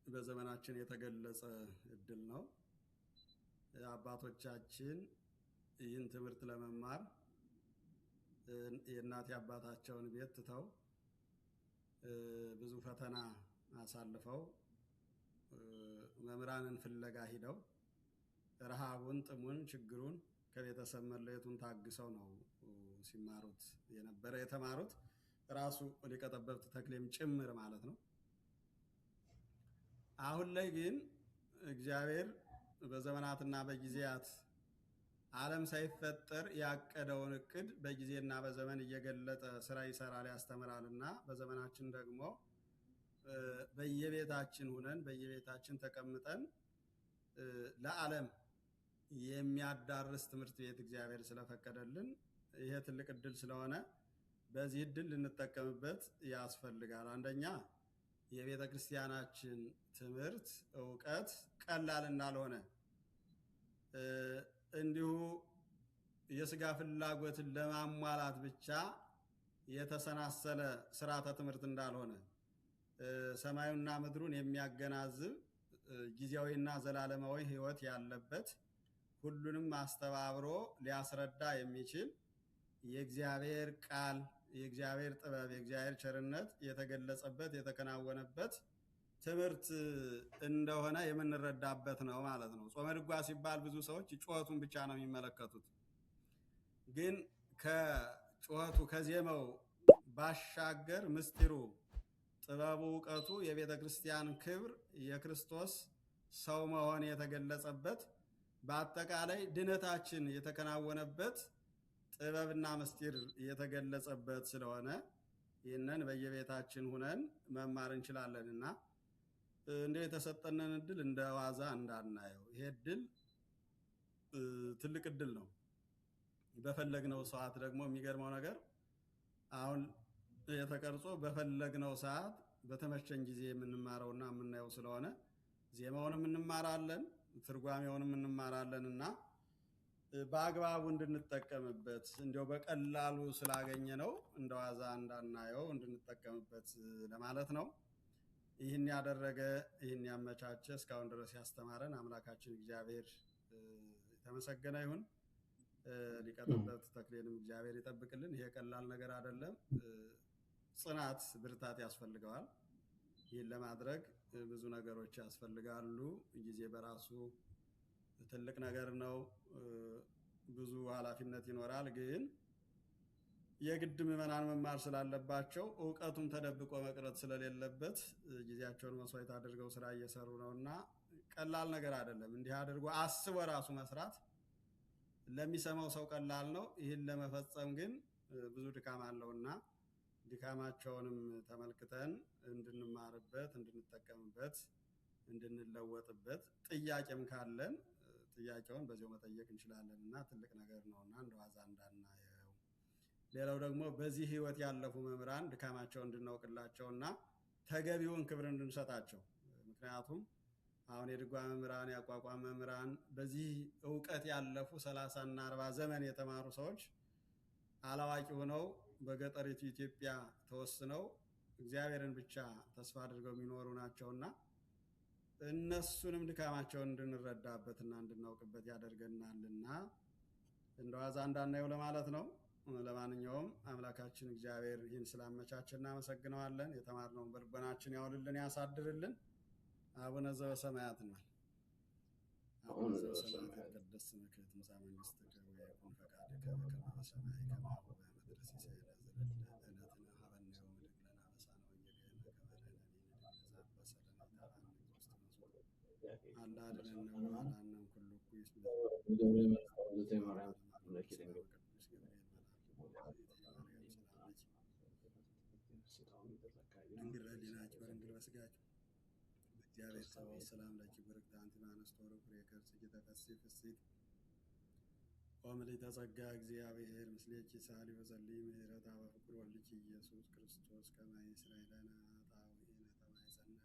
በዘመናችን የተገለጸ እድል ነው። አባቶቻችን ይህን ትምህርት ለመማር የእናት የአባታቸውን ቤት ትተው ብዙ ፈተና አሳልፈው መምህራንን ፍለጋ ሂደው ረሃቡን፣ ጥሙን፣ ችግሩን ከቤተሰብ መለየቱን ታግሰው ነው ሲማሩት የነበረ የተማሩት፣ ራሱ ሊቀ ጠበብት ተክሌም ጭምር ማለት ነው። አሁን ላይ ግን እግዚአብሔር በዘመናትና በጊዜያት ዓለም ሳይፈጠር ያቀደውን እቅድ በጊዜና በዘመን እየገለጠ ስራ ይሰራል፣ ያስተምራልና በዘመናችን ደግሞ በየቤታችን ሁነን በየቤታችን ተቀምጠን ለዓለም የሚያዳርስ ትምህርት ቤት እግዚአብሔር ስለፈቀደልን ይሄ ትልቅ እድል ስለሆነ በዚህ እድል ልንጠቀምበት ያስፈልጋል። አንደኛ የቤተ ክርስቲያናችን ትምህርት እውቀት ቀላል እንዳልሆነ፣ እንዲሁ የስጋ ፍላጎትን ለማሟላት ብቻ የተሰናሰለ ስርዓተ ትምህርት እንዳልሆነ፣ ሰማዩና ምድሩን የሚያገናዝብ ጊዜያዊና ዘላለማዊ ሕይወት ያለበት ሁሉንም አስተባብሮ ሊያስረዳ የሚችል የእግዚአብሔር ቃል፣ የእግዚአብሔር ጥበብ፣ የእግዚአብሔር ቸርነት የተገለጸበት የተከናወነበት ትምህርት እንደሆነ የምንረዳበት ነው ማለት ነው። ጾመ ድጓ ሲባል ብዙ ሰዎች ጩኸቱን ብቻ ነው የሚመለከቱት። ግን ከጩኸቱ ከዜማው ባሻገር ምስጢሩ፣ ጥበቡ፣ እውቀቱ፣ የቤተ ክርስቲያን ክብር፣ የክርስቶስ ሰው መሆን የተገለጸበት፣ በአጠቃላይ ድነታችን የተከናወነበት ጥበብና ምስጢር የተገለጸበት ስለሆነ ይህንን በየቤታችን ሁነን መማር እንችላለንና እንደው የተሰጠንን እድል እንደ ዋዛ እንዳናየው። ይሄ እድል ትልቅ እድል ነው። በፈለግነው ሰዓት ደግሞ የሚገርመው ነገር አሁን የተቀርጾ በፈለግነው ሰዓት በተመቸን ጊዜ የምንማረውና የምናየው ስለሆነ ዜማውንም እንማራለን፣ ትርጓሜውንም እንማራለን እና በአግባቡ እንድንጠቀምበት እንዲያው በቀላሉ ስላገኘ ነው እንደ ዋዛ እንዳናየው እንድንጠቀምበት ለማለት ነው። ይህን ያደረገ ይህን ያመቻቸ እስካሁን ድረስ ያስተማረን አምላካችን እግዚአብሔር የተመሰገነ ይሁን። ሊቀ ጠበብት ተክሌንም እግዚአብሔር ይጠብቅልን። ይሄ ቀላል ነገር አይደለም። ጽናት፣ ብርታት ያስፈልገዋል። ይህን ለማድረግ ብዙ ነገሮች ያስፈልጋሉ። ጊዜ በራሱ ትልቅ ነገር ነው። ብዙ ኃላፊነት ይኖራል። ግን የግድ ምዕመናን መማር ስላለባቸው እውቀቱም ተደብቆ መቅረት ስለሌለበት ጊዜያቸውን መስዋዕት አድርገው ስራ እየሰሩ ነውና ቀላል ነገር አይደለም። እንዲህ አድርጎ አስቦ ራሱ መስራት ለሚሰማው ሰው ቀላል ነው። ይህን ለመፈጸም ግን ብዙ ድካም አለውና ድካማቸውንም ተመልክተን እንድንማርበት፣ እንድንጠቀምበት፣ እንድንለወጥበት ጥያቄም ካለን ጥያቄውን በዚያው መጠየቅ እንችላለን እና ትልቅ ነገር ነውና እንደዋዛ እንዳናየው። ሌላው ደግሞ በዚህ ህይወት ያለፉ መምህራን ድካማቸውን እንድናውቅላቸውና ተገቢውን ክብር እንድንሰጣቸው። ምክንያቱም አሁን የድጓ መምህራን፣ የአቋቋም መምህራን በዚህ እውቀት ያለፉ 30 እና 40 ዘመን የተማሩ ሰዎች አላዋቂ ሆነው በገጠሪቱ ኢትዮጵያ ተወስነው እግዚአብሔርን ብቻ ተስፋ አድርገው የሚኖሩ ናቸውና እነሱንም ድካማቸውን እንድንረዳበትና እንድናውቅበት ያደርገናልና እንደዋዛ እንዳናየው ለማለት ነው። ለማንኛውም አምላካችን እግዚአብሔር ይህን ስላመቻች እናመሰግነዋለን። የተማርነውን በልቦናችን ያውልልን፣ ያሳድርልን። አቡነ ዘበሰማያት ነው። አቡነ ዘበሰማያት ይትቀደስ ስምከ ትምጻእ መንግሥትከ ወይኩን ፈቃድከ በከመ በሰማይ ከማሁ በምድር ሲሳየነ ዘለለዕለትነ ሀበነ ዮም ወኅድግ ለነ አበሳነ ወጌጋየነ ከመ ንሕነኒ ንኅነኒ አላ አድኅነነ ወባልሐነ ኩሉ እኩይ ድንግል በኅሊናኪ ወድንግል በሥጋኪ በእግዚአብሔር ጸባኦት ሰላም ለኪ ብርክት አንቲ እምአንስቶ ፍሬ ከርሥኪ ተፈሥሒ ፍሥሕት ወምልዕተ ጸጋ እግዚአብሔር ምስሌኪ ሳሊ ወጸልዪ ምህረታ በፍቅር ወልድኪ ኢየሱስ ክርስቶስ ከመ ይስረይ ለነ ኃጣውኢነ ተማይጸነኪ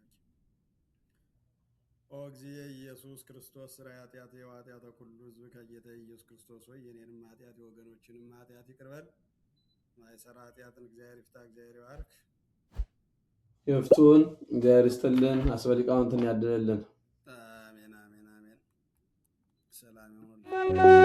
ኦ እግዚእ ኢየሱስ ክርስቶስ ሥራይ ኃጢአት የኃጢአተ ኩሉ ሕዝብ ከጌታ ኢየሱስ ክርስቶስ ሆይ የኔንም ኃጢአት የወገኖችንም ኃጢአት ይቅር በል። ማይሰራ ኃጢአትን እግዚአብሔር ይፍታ። እግዚአብሔር ይባርክ። ይፍቱን። እግዚአብሔር ይስጥልን። አስበ ሊቃውንትን ያድልልን። አሜን፣ አሜን፣ አሜን። ሰላም ይሁን።